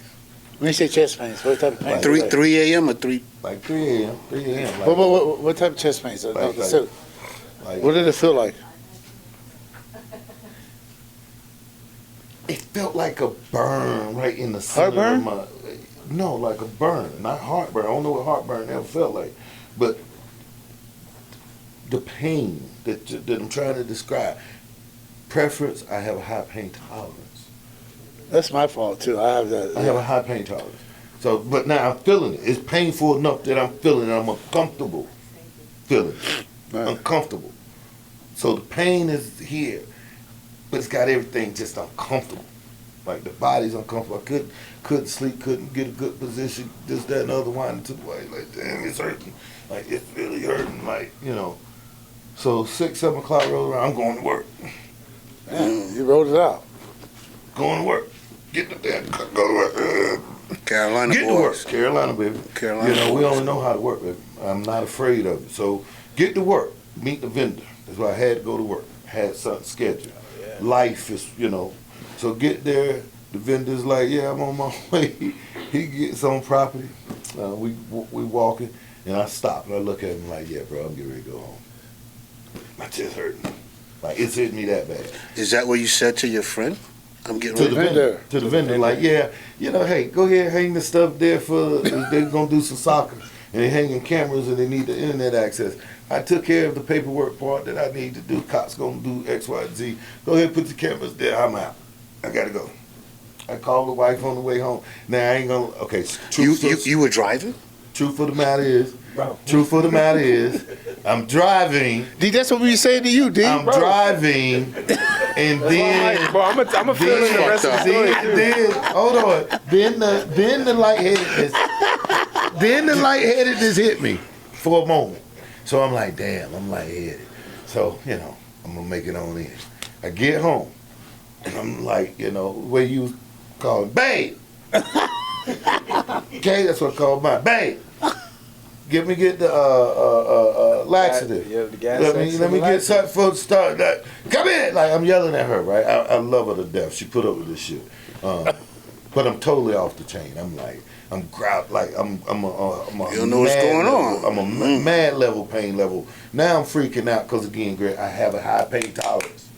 When you say chest pains, what type of pain? 3 a.m. or 3? Like 3 a.m. 3 a.m. Like, What type of chest pains? like, What did it feel like? it felt like a burn right in the center Heartburn? of my. No, like a burn, not heartburn. I don't know what heartburn ever felt like, but the pain that I'm trying to describe. Preference, I have a high pain tolerance. That's my fault too. I have that. I have a high pain tolerance. So, but now I'm feeling it. It's painful enough that I'm feeling it. I'm uncomfortable feeling it. Right. Uncomfortable. So the pain is here, but it's got everything just uncomfortable. Like the body's uncomfortable. I couldn't sleep, couldn't get a good position, this, that, and the other, winding to the way. Like, damn, it's hurting. Like, it's really hurting. Like, So 6, 7 o'clock rolled around, I'm going to work. Man, you wrote it out. Going to work. Get the damn, go to work. Carolina Get to boys. work. Carolina, baby. Carolina we boys. only know how to work, baby. I'm not afraid of it. So get to work. Meet the vendor. That's why I had to go to work. Had something scheduled. Life is, So get there. The vendor's like, yeah, I'm on my way. He gets on property. We walking. And I stop and I look at him like, yeah, bro, I'm getting ready to go home. My chest hurting. Like, it's hitting me that bad. Is that what you said to your friend? I'm getting to ready. the vendor. To the vendor, like, yeah, you know, hey, go ahead, hang the stuff there for, they're going to do some soccer. And they're hanging cameras and they need the internet access. I took care of the paperwork part that I need to do. Cops going to do X, Y, and Z. Go ahead, put the cameras there. I'm out. I got to go. I called the wife on the way home. Now, I ain't going to, okay. You were driving? Truth of the matter is, I'm driving. D, that's what we saying to you, D. I'm driving, and then Bro, I'm a feeling the rest of the story. then hold on. Then the lightheadedness hit me for a moment. So I'm like, damn, I'm lightheaded. So, you know, I'm gonna make it on in. I get home, and I'm like, you know, where you call it, babe. Okay, that's what I call mine, babe. Get the laxative. Yeah, the gas. Let me get something for the start. Like, come in! Like, I'm yelling at her, right? I love her to death. She put up with this shit. But I'm totally off the chain. I'm like, I'm a You don't know what's going level. on. I'm a mad level, pain level. Now I'm freaking out because, again, Greg, I have a high pain tolerance.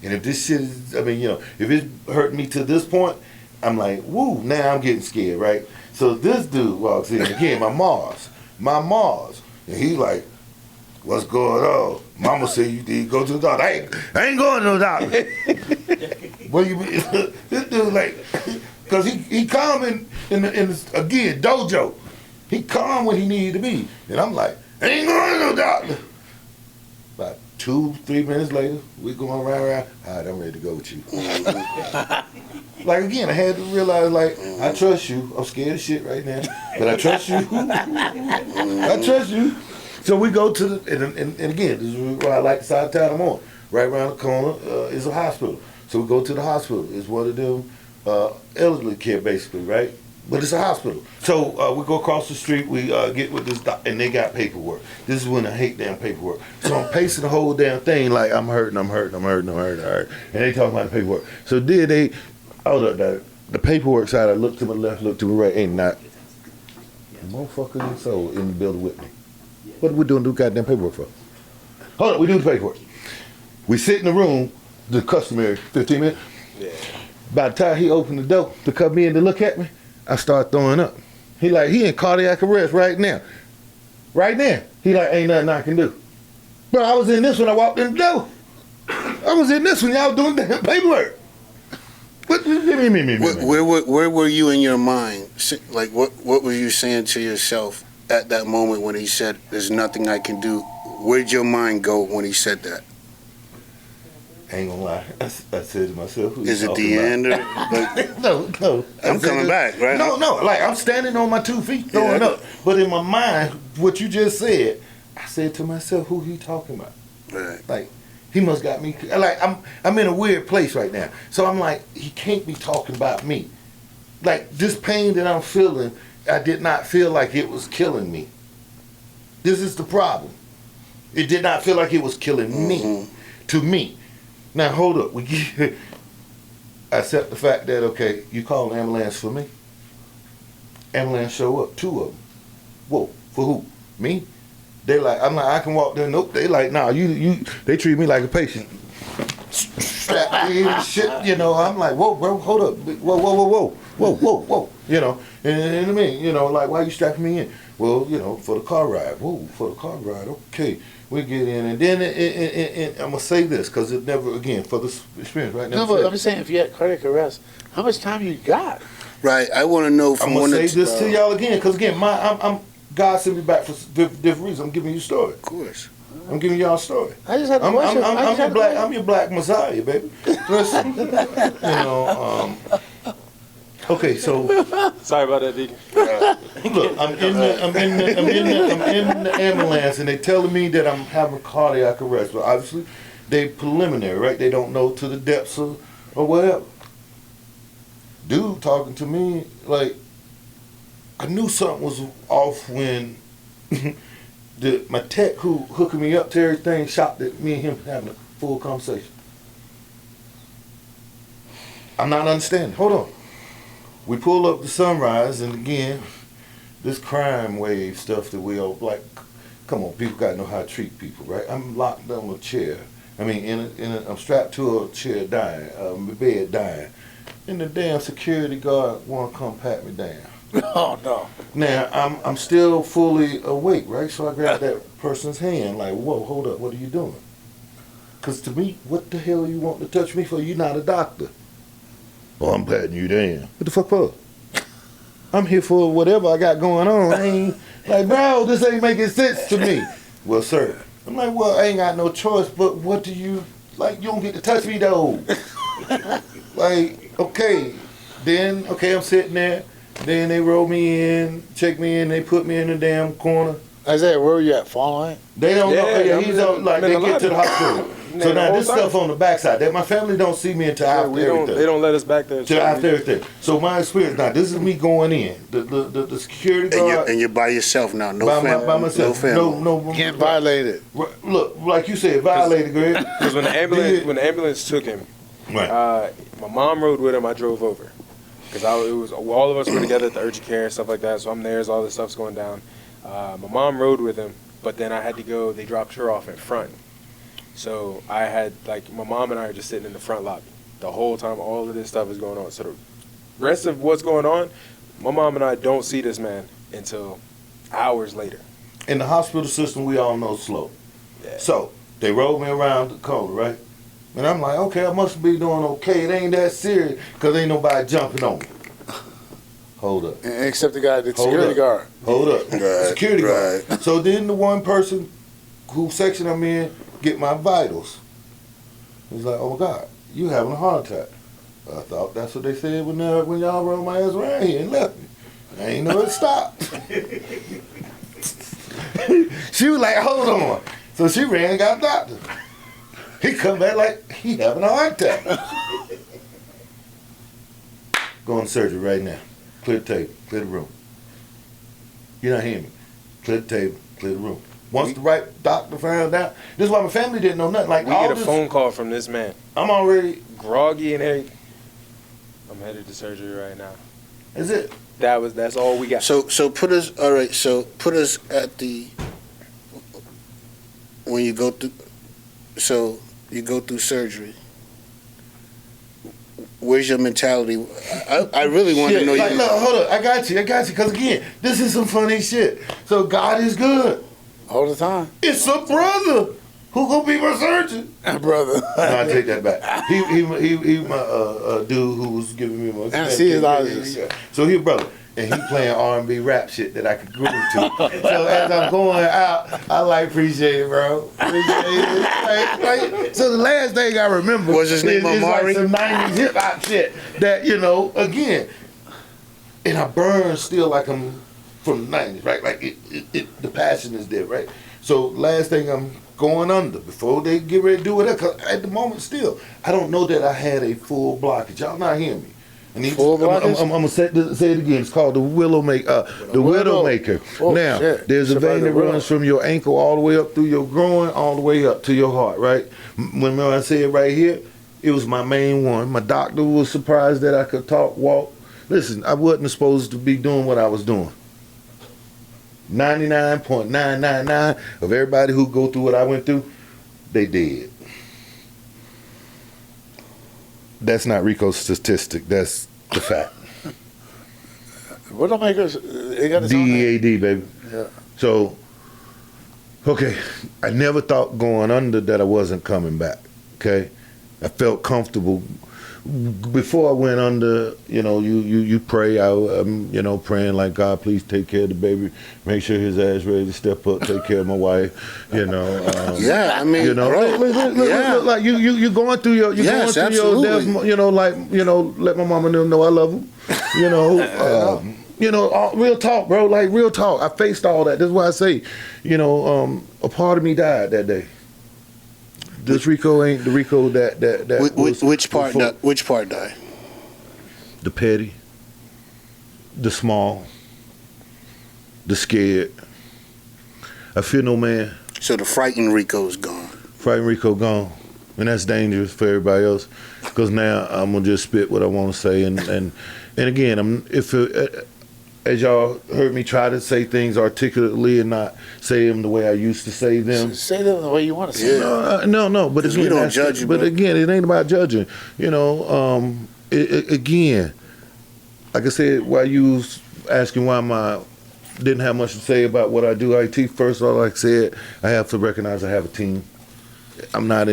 And if this shit is, I mean, you know, if it's hurting me to this point, I'm like, woo, now I'm getting scared, right? So this dude walks in, again, my Mars. And he's like, what's going on? Mama said you need to go to the doctor. I ain't going to the doctor. What you mean? This dude like, because he calm in again, Dojo. He calm when he needed to be. And I'm like, I ain't going to the doctor. About 2-3 minutes later, we going around. All right, I'm ready to go with you. Like, again, I had to realize, like, I trust you. I'm scared of shit right now, but I trust you. I trust you. So we go to the, and again, this is where I like the side of town I'm on. Right around the corner is a hospital. So we go to the hospital. It's one of them elderly care, basically, right? But it's a hospital. So we go across the street, we get with this doctor, and they got paperwork. This is when I hate damn paperwork. So I'm pacing the whole damn thing like I'm hurting. And they talking about the paperwork. So the paperwork side, I look to my left, look to my right, ain't not a motherfucking soul in the building with me. What are we doing goddamn paperwork for? Hold on, we do the paperwork. We sit in the room, the customary 15 minutes. Yeah. By the time he opened the door to come in to look at me, I start throwing up. He in cardiac arrest right now. Right now. He like, ain't nothing I can do. But I was in this when I walked in the door. I was in this when y'all doing the paperwork. Where were you in your mind? Like, what were you saying to yourself at that moment when he said, there's nothing I can do? Where did your mind go when he said that? I ain't gonna lie. I said to myself, is it the end? Like, no. I'm coming back, right? No. Like, I'm standing on my 2 feet throwing up. But in my mind, what you just said, I said to myself, who he talking about? Right. Like, he must got me. Like, I'm in a weird place right now. So I'm like, he can't be talking about me. Like, this pain that I'm feeling, I did not feel like it was killing me. This is the problem. It did not feel like it was killing me. To me. Now, hold up. I accept the fact that, okay, you call an ambulance for me. Ambulance show up, 2 of them. Whoa, for who? Me? They like, I'm like, I can walk there. Nope. They like, nah, they treat me like a patient. Strap me and shit, you know. I'm like, whoa, bro, hold up. Whoa. You know, and I mean, you know, like, why you strapping me in? Well, you know, for the car ride. Whoa, for the car ride. Okay. We get in, and then and I'm gonna say this because it never again for the experience, right? No, but I'm just saying, if you had cardiac arrest, how much time you got? Right. I want to know from I'm gonna one say this to y'all again because again, I'm God sent me back for different reasons. I'm giving you a story. Of course. I'm giving y'all a story. I just had a question. I'm your black Messiah, baby. Listen, you know. Okay, so Sorry about that, Deacon. look, I'm in the ambulance, and they telling me that I'm having cardiac arrest. But obviously, they preliminary, right? They don't know to the depths or whatever. Dude talking to me like I knew something was off when my tech who hooking me up to everything shocked at me and him having a full conversation. I'm not understanding. Hold on. We pull up the Sunrise, and again, this crime wave stuff that we all like. Come on, people gotta know how to treat people, right? I'm locked on a chair. I mean, I'm strapped to a chair dying, bed dying. And the damn security guard want to come pat me down. Oh, no. Now, I'm still fully awake, right? So I grab that person's hand like, whoa, hold up, what are you doing? Because to me, what the hell you want to touch me for? You're not a doctor. Oh, I'm patting you down. What the fuck for? I'm here for whatever I got going on. I ain't, like, bro, this ain't making sense to me. Well, sir. I'm like, well, I ain't got no choice, but what do you, like, you don't get to touch me, though. Like, okay. Then, okay, I'm sitting there. Then they roll me in, check me in, they put me in the damn corner. Isaiah, where were you at? Falling? They don't know. Yeah, He's on, like, they get to the hospital. So now this stuff on the backside. That my family don't see me until after everything. They don't let us back there. Till after everything. So my experience now, this is me going in. The security guard. And you're by yourself now. No by family. by myself. No family. No. Can't violate it. Look, like you said, violated, Greg. Because when the ambulance took him, Right. my mom rode with him. I drove over. Because it was all of us were together at the urgent care and stuff like that. So I'm there as all this stuff's going down. My mom rode with him, but then I had to go. They dropped her off in front. So I had, like, my mom and I are just sitting in the front lobby the whole time all of this stuff is going on. So the rest of what's going on, my mom and I don't see this man until hours later. In the hospital system, we all know slow. Yeah. So they rolled me around the corner, right? And I'm like, okay, I must be doing okay. It ain't that serious because ain't nobody jumping on me. Hold up. Except the guy, the Hold security up. guard. Hold up. Right, Security guard. right. So then the one person whose section I'm in get my vitals. He's like, oh my God, you having a heart attack. I thought that's what they said when y'all rolled my ass around here and left me. I ain't know it stopped. She was like, hold on. So she ran and got a doctor. He come back like he having a heart attack. Going to surgery right now. Clear the table, clear the room. You're not hearing me. Clear the table, clear the room. Once the right doctor found out, this is why my family didn't know nothing. Like We all get a this, phone call from this man, I'm already. groggy and everything. I'm headed to surgery right now. Is it? That's all we got. So put us, all right, so put us at the, when you go through, so you go through surgery. Where's your mentality? I really want to know Like, you. look, hold up. I got you. Because again, this is some funny shit. So God is good. All the time. It's a brother who gonna be my surgeon. Brother. No, I take that back. He my dude who was giving me my Anesthesiologist. yeah. So he a brother. And he playing R&B rap shit that I could groove to. So as I'm going out, I like appreciate it, bro. Appreciate it. Like, so the last thing I remember Was his name is Amari? like some 90s hip hop shit that, again, and I burn still like I'm from the 90s, right? Like the passion is there, right? So last thing I'm going under before they get ready to do whatever. 'Cause at the moment still, I don't know that I had a full blockage. Y'all not hearing me. And Full blockage? I'm gonna say it again. It's called the Widowmaker. Oh, now, shit. there's a It's about vein the that widow. runs from your ankle all the way up through your groin, all the way up to your heart, right? When I say it right here, it was my main one. My doctor was surprised that I could talk, walk. Listen, I wasn't supposed to be doing what I was doing. 99.999 of everybody who go through what I went through, they did. That's not Rico's statistic. That's the fact. Widowmakers, they got his own name. DEAD, baby. Yeah. So, okay, I never thought going under that I wasn't coming back. Okay, I felt comfortable before I went under. You pray. I'm praying like, God, please take care of the baby. Make sure his ass ready to step up. Take care of my wife. Yeah, I mean, right. Look, like you going through your Yes, going through your absolutely. death. Let my mama know I love him. Real talk, bro. Like real talk. I faced all that. That's why I say, a part of me died that day. This Rico ain't the Rico that Which part? before. Which part died? The petty, the small, the scared. I fear no man. So the frightened Rico's gone. Frightened Rico gone, and that's dangerous for everybody else. Because now I'm gonna just spit what I want to say, and again, as y'all heard me try to say things articulately and not say them the way I used to say them. Say them the way you want to say them. No, but again, we don't judge you, but bro. again, it ain't about judging. You know, again, like I said, while you was asking why didn't have much to say about what I do IT. First of all, like I said, I have to recognize I have a team. I'm not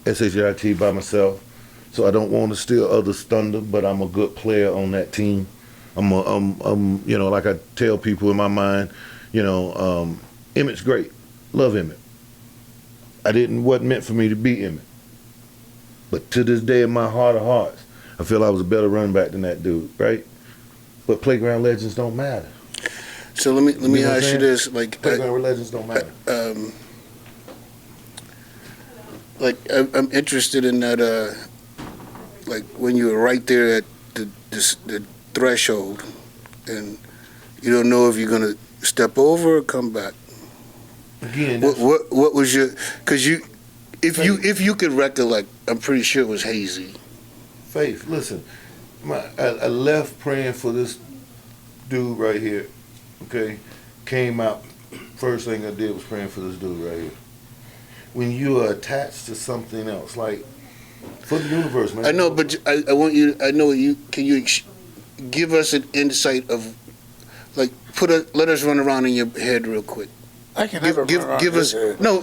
SHIT by myself, so I don't want to steal others' thunder. But I'm a good player on that team. I'm you know, like I tell people in my mind, you know, Emmett's great. Love Emmett. Wasn't meant for me to beat Emmett. But to this day, in my heart of hearts, I feel I was a better running back than that dude, right? But playground legends don't matter. So let me know what ask I'm you saying? this, like, Playground legends don't matter. like I'm interested in that, like when you were right there at the threshold, and you don't know if you're gonna step over or come back. Again, What was your? Because if you could recollect, I'm pretty sure it was hazy. Faith, listen, I left praying for this dude right here, okay? Came out, first thing I did was praying for this dude right here. When you are attached to something else, like, for the universe, man. I know, but I want you. I know you. Can you give us an insight of, like, let us run around in your head real quick. I can never Give us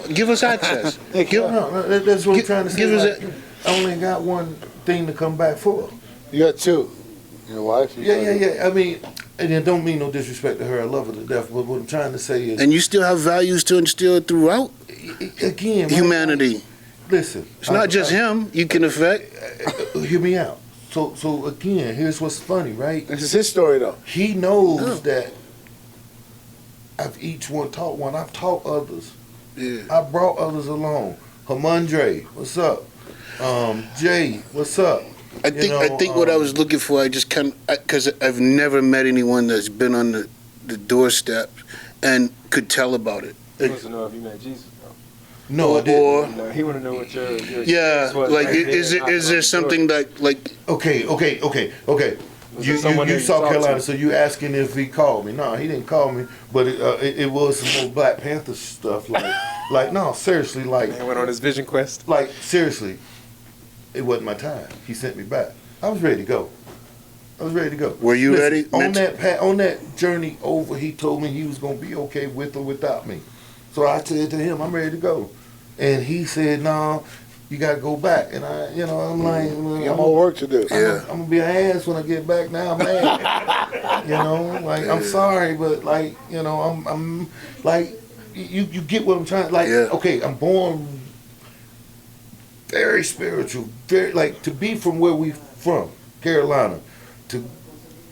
give us access. No, that's what I'm trying to say. Give us like, I only got one thing to come back for. You got two. Your wife? Yeah. I mean, and it don't mean no disrespect to her. I love her to death. But what I'm trying to say is, And you still have values to instill throughout again, humanity. Listen, It's not just him you can affect. Hear me out. So again, here's what's funny, right? This is his story, though. He knows that I've taught one. I've taught others. Yeah. I brought others along. Hamandre, what's up? Jay, what's up? I think what I was looking for, I just because I've never met anyone that's been on the doorstep and could tell about it. He wants to know if you met Jesus, bro. No, I didn't. No, he want to know what your Yeah, experience was like right is there something like Okay. Was You there someone that you South talked Carolina, to? so you asking if he called me? No, he didn't call me, but it was some more Black Panther stuff. Like no, seriously, like Man went on his vision quest. like seriously, it wasn't my time. He sent me back. I was ready to go. Were you ready? On that journey over, he told me he was gonna be okay with or without me. So I said to him, I'm ready to go, and he said, no, you gotta go back. And I'm like, You got more work to do. Yeah. I'm gonna be an ass when I get back now, man. I'm sorry, but like, I'm like, you get what I'm trying. Like, Yeah. okay, I'm born very spiritual, very like to be from where we from, Carolina.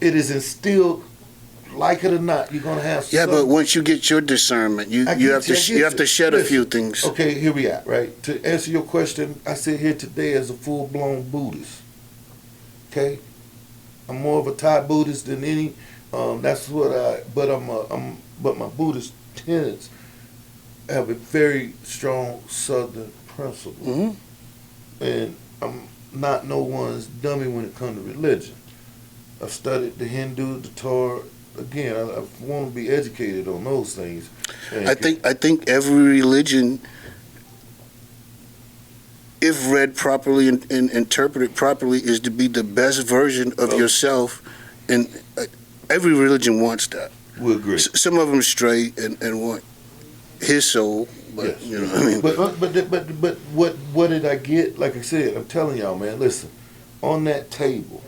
It is instilled, like it or not, you're gonna have. Yeah, some, but once you get your discernment, you have to shed a few things. Okay, here we are, right? To answer your question, I sit here today as a full-blown Buddhist. Okay, I'm more of a Thai Buddhist than any. That's what but my Buddhist tenets have a very strong Southern principle, Mhm. and I'm not no one's dummy when it comes to religion. I've studied the Hindu, the Torah. Again, I want to be educated on those things. And I think every religion, if read properly and interpreted properly, is to be the best version of yourself, and every religion wants that. we agree. Some of them stray and want his soul, but Yes. you know what I mean. But what did I get? Like I said, I'm telling y'all, man. Listen, on that table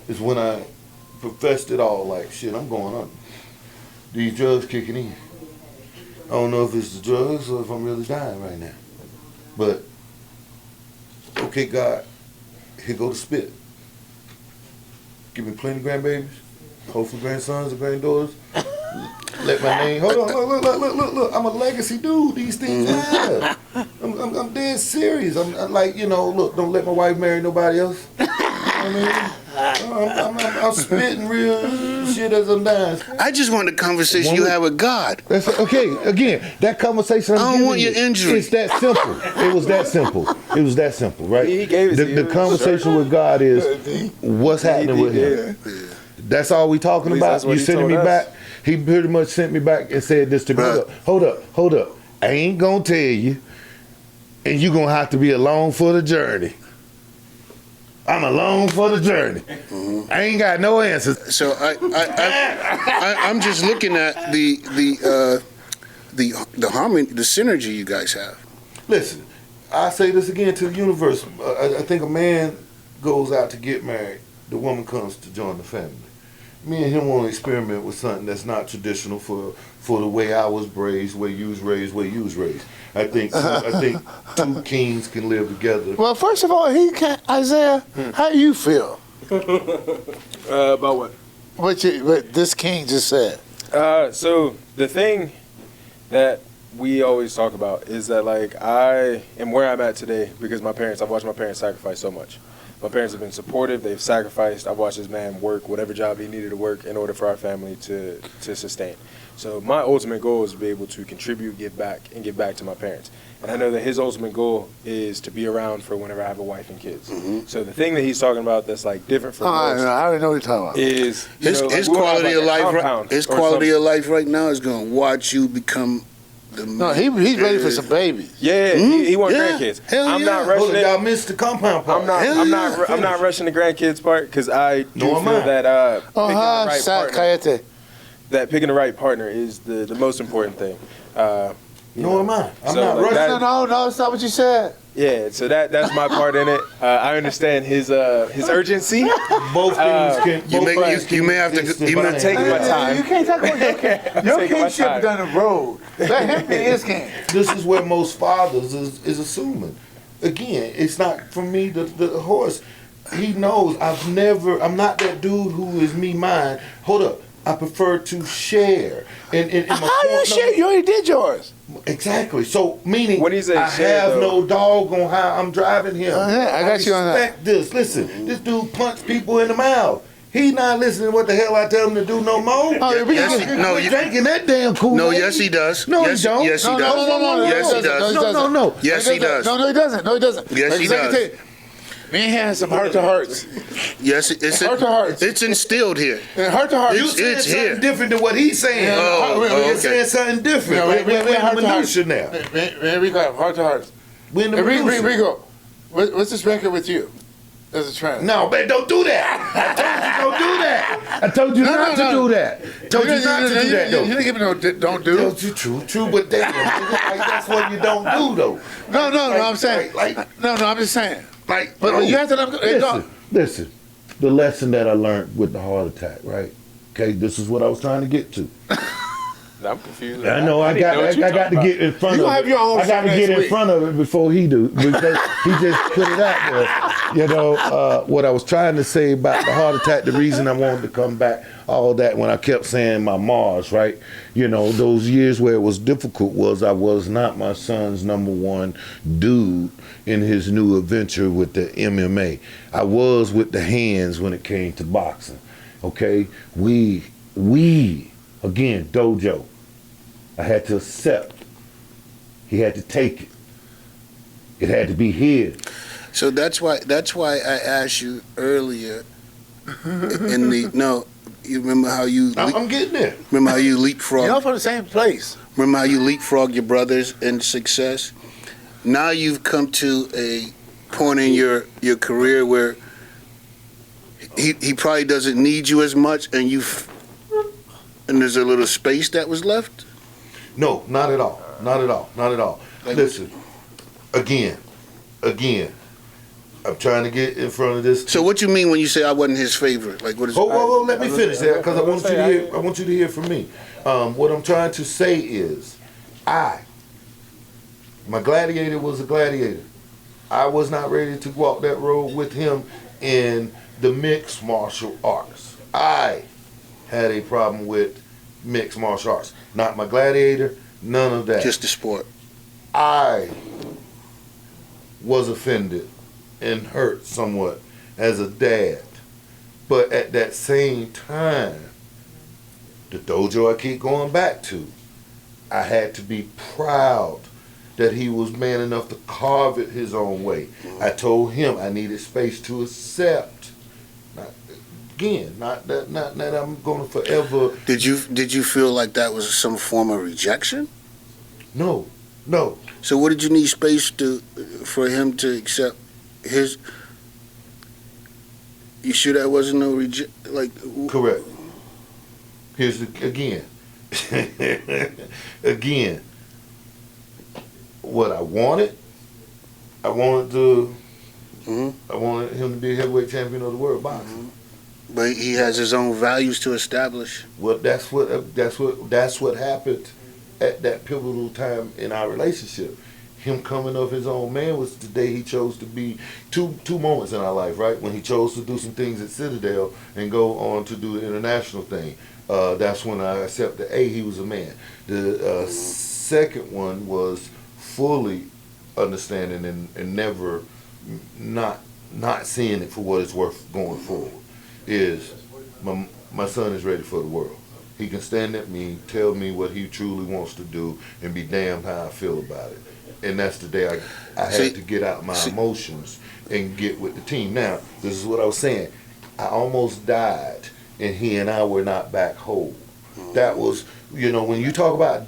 is when I professed it all. Like shit, I'm going under. These drugs kicking in. I don't know if it's the drugs or if I'm really dying right now. But okay, God, here go the spit. Give me plenty of grandbabies, hopefully grandsons and granddaughters. Let my name. Hold on, look. I'm a legacy dude. These things matter. I'm dead serious. I'm like, look. Don't let my wife marry nobody else. You know what I mean, I'm spitting real shit as I'm dying. I just want the conversation you have with God. That's okay. Again, that conversation. I don't want your injury. It's that simple. It was that simple, right? He gave it to you. The conversation with God is what's happening with him. That's all we talking least about. that's what You he sending me told us. back? He pretty much sent me back and said this to me. Right. Hold up. I ain't gonna tell you, and you gonna have to be along for the journey. I'm along for the journey. I ain't got no answers. So I'm just looking at the harmony, the synergy you guys have. Listen, I say this again to the universe. I think a man goes out to get married. The woman comes to join the family. Me and him want to experiment with something that's not traditional for the way I was raised, way you was raised, way you was raised. I think two kings can live together. Well, first of all, he can't. Isaiah, how do you feel? About what? What this king just said? So the thing that we always talk about is that, like, I am where I'm at today because I've watched my parents sacrifice so much. My parents have been supportive. They've sacrificed. I've watched this man work whatever job he needed to work in order for our family to sustain. So my ultimate goal is to be able to contribute, give back to my parents. And I know that his ultimate goal is to be around for whenever I have a wife and kids. So the thing that he's talking about that's like different from I most already know what you're talking about. is His quality of life. His quality of life right now is going to watch you become the. No, he's ready for some babies. Yeah, he wants Yeah. grandkids. Hell I'm yeah. not rushing Hold on, it. y'all missed the compound part. I'm not rushing the grandkids part because I do Nor am feel I. that picking the right partner is the most important thing. No, am I? I'm So, not like, rushing. No, that's not what you said. Yeah, so that's my part in it. I understand his urgency. Both things can. You both may- things you can may have to- exist you in may my take hand. my time. You can't talk about your king. Your Taking my kingship time. down the road. Let him be his king. This is where most fathers is assuming. Again, it's not for me. The horse, he knows I'm not that dude who is me mine. Hold up. I prefer to share. And How you share? You already did yours. Exactly. So meaning When he says I share, have though- no dog on how I'm driving him. Yeah, I got you on that. Respect this. Listen, this dude punched people in the mouth. He not listening to what the hell I tell him to do no more. Oh, we Yes, can- no, Quit you- drinking that damn Kool-Aid. No, yes, he does. No, yes, he don't. Yes, he No, does. no, Yes, he does. No. Yes, he does. No, he doesn't. No, he doesn't. Yes, he Let me does. tell you, me and him had some heart to hearts. Yes, it's Heart to heart. It's instilled here. And heart to heart. You It's saying here. something different than what he's saying. Oh, You're okay. saying something different. Yeah, Like, we we're in the heart to heart. minutia now. Man, Rico, heart to heart. We're in the Hey, minutia. Rico, what's this record with you as a trainer? No, man, don't do that. I told you don't do that. I told you not to do that. Told you not to do that, You though. didn't give me no don't do. Don't you true, but damn, like, that's what you don't do, though. No, I'm saying. Like, No, I'm just saying. like, But you have to listen. The lesson that I learned with the heart attack, right? Okay, this is what I was trying to get to. I'm confused. I know I got to get in front You of gonna have it. your own I got to show get next in week. front of it before he do because he just put it out there. You know what I was trying to say about the heart attack. The reason I wanted to come back, all that when I kept saying my Mars, right? You know, those years where it was difficult was I was not my son's number one dude in his new adventure with the MMA. I was with the hands when it came to boxing. Okay, we again Dojo. I had to accept. He had to take it. It had to be his. So that's why I asked you earlier. You remember how you I'm getting there. remember how you leapfrog. You're all from the same place. Remember how you leapfrog your brothers in success? Now you've come to a point in your career where he probably doesn't need you as much, and there's a little space that was left. No, not at all. Not at all. Not at all. Like, Listen, again. I'm trying to get in front of this. So what you mean when you say I wasn't his favorite? Like what is? Whoa, let me finish that because I want you to hear from me. What I'm trying to say is, my gladiator was a gladiator. I was not ready to walk that road with him in the mixed martial arts. I had a problem with mixed martial arts. Not my gladiator, none of that. Just the sport. I was offended and hurt somewhat as a dad. But at that same time, the dojo I keep going back to, I had to be proud that he was man enough to carve it his own way. I told him I needed space to accept. Now, again, not that I'm going to forever. Did you feel like that was some form of rejection? No. So what did you need space for him to accept his? You sure that wasn't no Correct. Here's again. Again. What I wanted I wanted him to be a heavyweight champion of the world boxing. But he has his own values to establish. Well, that's what happened at that pivotal time in our relationship. Him coming of his own man was the day he chose to be two moments in our life, right? When he chose to do some things at Citadel and go on to do the international thing. That's when I accepted, he was a man. The second one was fully understanding and never not seeing it for what it's worth going forward. Is my son is ready for the world. He can stand at me, tell me what he truly wants to do, and be damned how I feel about it. And that's the day I had to get out my emotions and get with the team. Now, this is what I was saying. I almost died, and he and I were not back whole. That was, when you talk about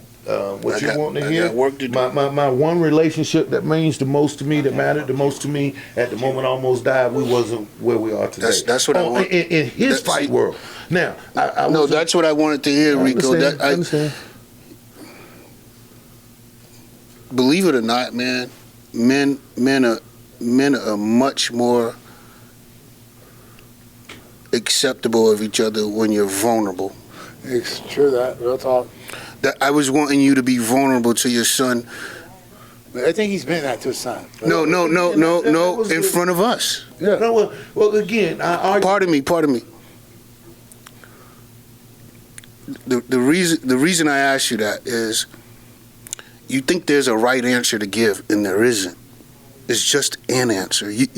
what you want to hear, my one relationship that means the most to me, that mattered the most to me, at the moment I almost died, we wasn't where we are today. That's what I want. In his fight world. Now, that's what I wanted to hear, Rico. I understand. Believe it or not, man, men are much more acceptable of each other when you're vulnerable. It's true that, real talk. That I was wanting you to be vulnerable to your son. I think he's been that to his son. No, in front of us. Yeah. No, well, again, I argue. Pardon me. The reason I ask you that is you think there's a right answer to give, and there isn't. It's just an answer. You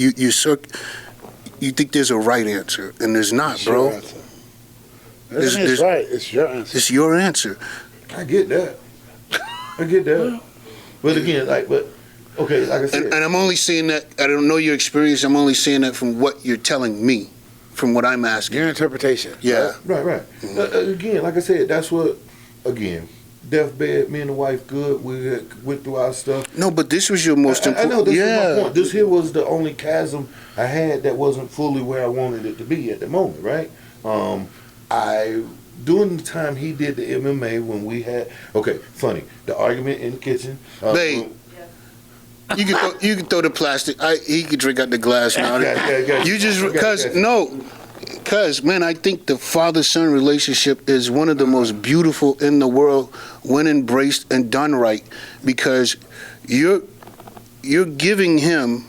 think there's a right answer, and there's not, bro. It's right. It's your answer. It's your answer. I get that. But again, okay, like I said. And I'm only saying that, I don't know your experience, I'm only saying that from what you're telling me, from what I'm asking. Your interpretation. Yeah. Right. Again, like I said, that's what, deathbed, me and the wife good, we went through our stuff. No, but this was your most important. I know, this was my point. This here was the only chasm I had that wasn't fully where I wanted it to be at the moment, right? During the time he did the MMA, when we had, funny, the argument in the kitchen. Babe, you can throw the plastic. He could drink out the glass now. You just, because, man, I think the father-son relationship is one of the most beautiful in the world when embraced and done right, because you're giving him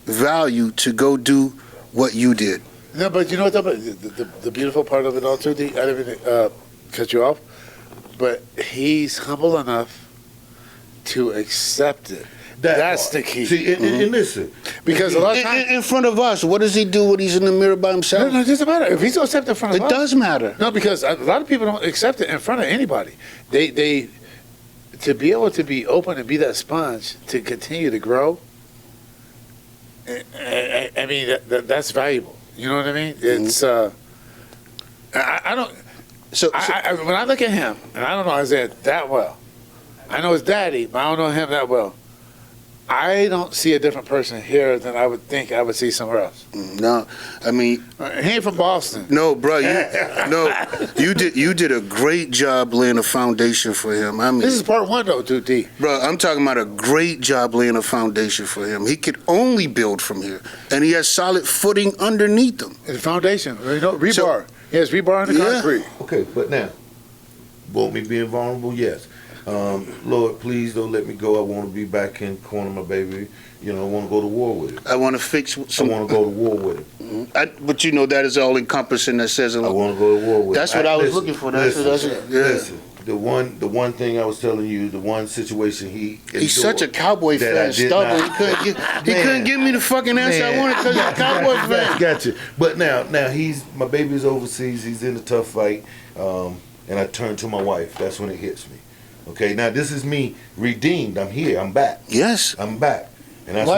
value to go do what you did. No, but you know what, the beautiful part of it all, too, I didn't even cut you off, but he's humble enough to accept it. That's the key. See, and listen. Because a lot of times... In front of us, what does he do when he's in the mirror by himself? No, it doesn't matter. If he's going to accept it in front of us... It does matter. No, because a lot of people don't accept it in front of anybody. They to be able to be open and be that sponge, to continue to grow, I mean, that's valuable. You know what I mean? It's, I don't... So when I look at him, and I don't know Isaiah that well, I know his daddy, but I don't know him that well. I don't see a different person here than I would think I would see somewhere else. No, I mean, he ain't from Boston. No, bro, you did a great job laying a foundation for him. I mean, this is part one though, 2D. Bro, I'm talking about a great job laying a foundation for him. He could only build from here, and he has solid footing underneath him. The foundation, rebar. He has rebar in the concrete. Okay, but now, want me being vulnerable? Yes. Lord, please don't let me go. I want to be back in corner, my baby. I want to go to war with it. I want to fix some. I want to go to war with it. But that is all encompassing. That says a lot. I want to go to war with it. That's what I was looking for. Listen, the one thing I was telling you, the one situation he's such a Cowboy fan, stubborn. He couldn't give me the fucking answer I wanted because he's a Cowboy fan. Gotcha. But now my baby's overseas. He's in a tough fight, and I turn to my wife. That's when it hits me. Okay, now this is me redeemed. I'm here. I'm back. Yes. I'm back. And that's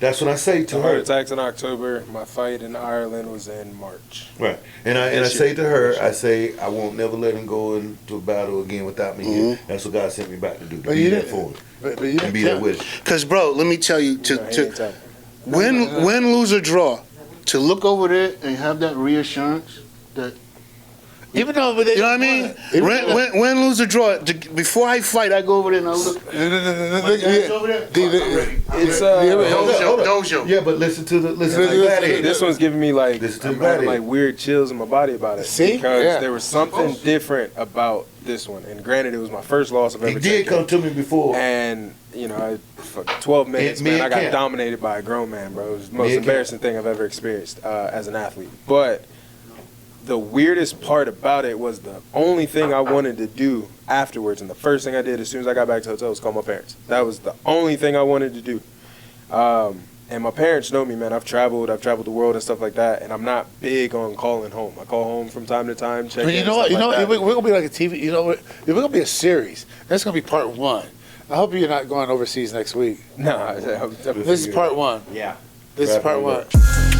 That's what I say to Heart her. attacks in October. My fight in Ireland was in March. Right. And I say to her, I say, I won't never let him go into a battle again without me here. That's what God sent me back to do. To But be you there didn't- for him. But you And didn't be there tell- with him. Because, bro, let me tell you, He ain't tell me. win, lose, or draw, to look over there and have that reassurance that, Even though, but they, you know what I mean? Win, lose, or draw. Before I fight, I go over there and I look. It's over there. It's Dojo. Yeah, but listen to the gladiator. This one's giving me like This is I'm too having bad. like weird chills in my body about it. See? Because Yeah. there was something different about this one. And granted, it was my first loss I've He ever did taken. come to me before. And, you know, 12 minutes, Me man, and I got Cam. dominated by a grown man, bro. It was the most Me and Cam. embarrassing thing I've ever experienced as an athlete. But the weirdest part about it was the only thing I wanted to do afterwards, and the first thing I did as soon as I got back to the hotel was call my parents. That was the only thing I wanted to do. And my parents know me, man. I've traveled the world and stuff like that, and I'm not big on calling home. I call home from time to time, check But in. you know what? You know, like we're gonna be like a TV. You know, we're gonna be a series. That's gonna be part one. I hope you're not going overseas next week. Nah, This is part one. Yeah. This is Wrap part it one. up.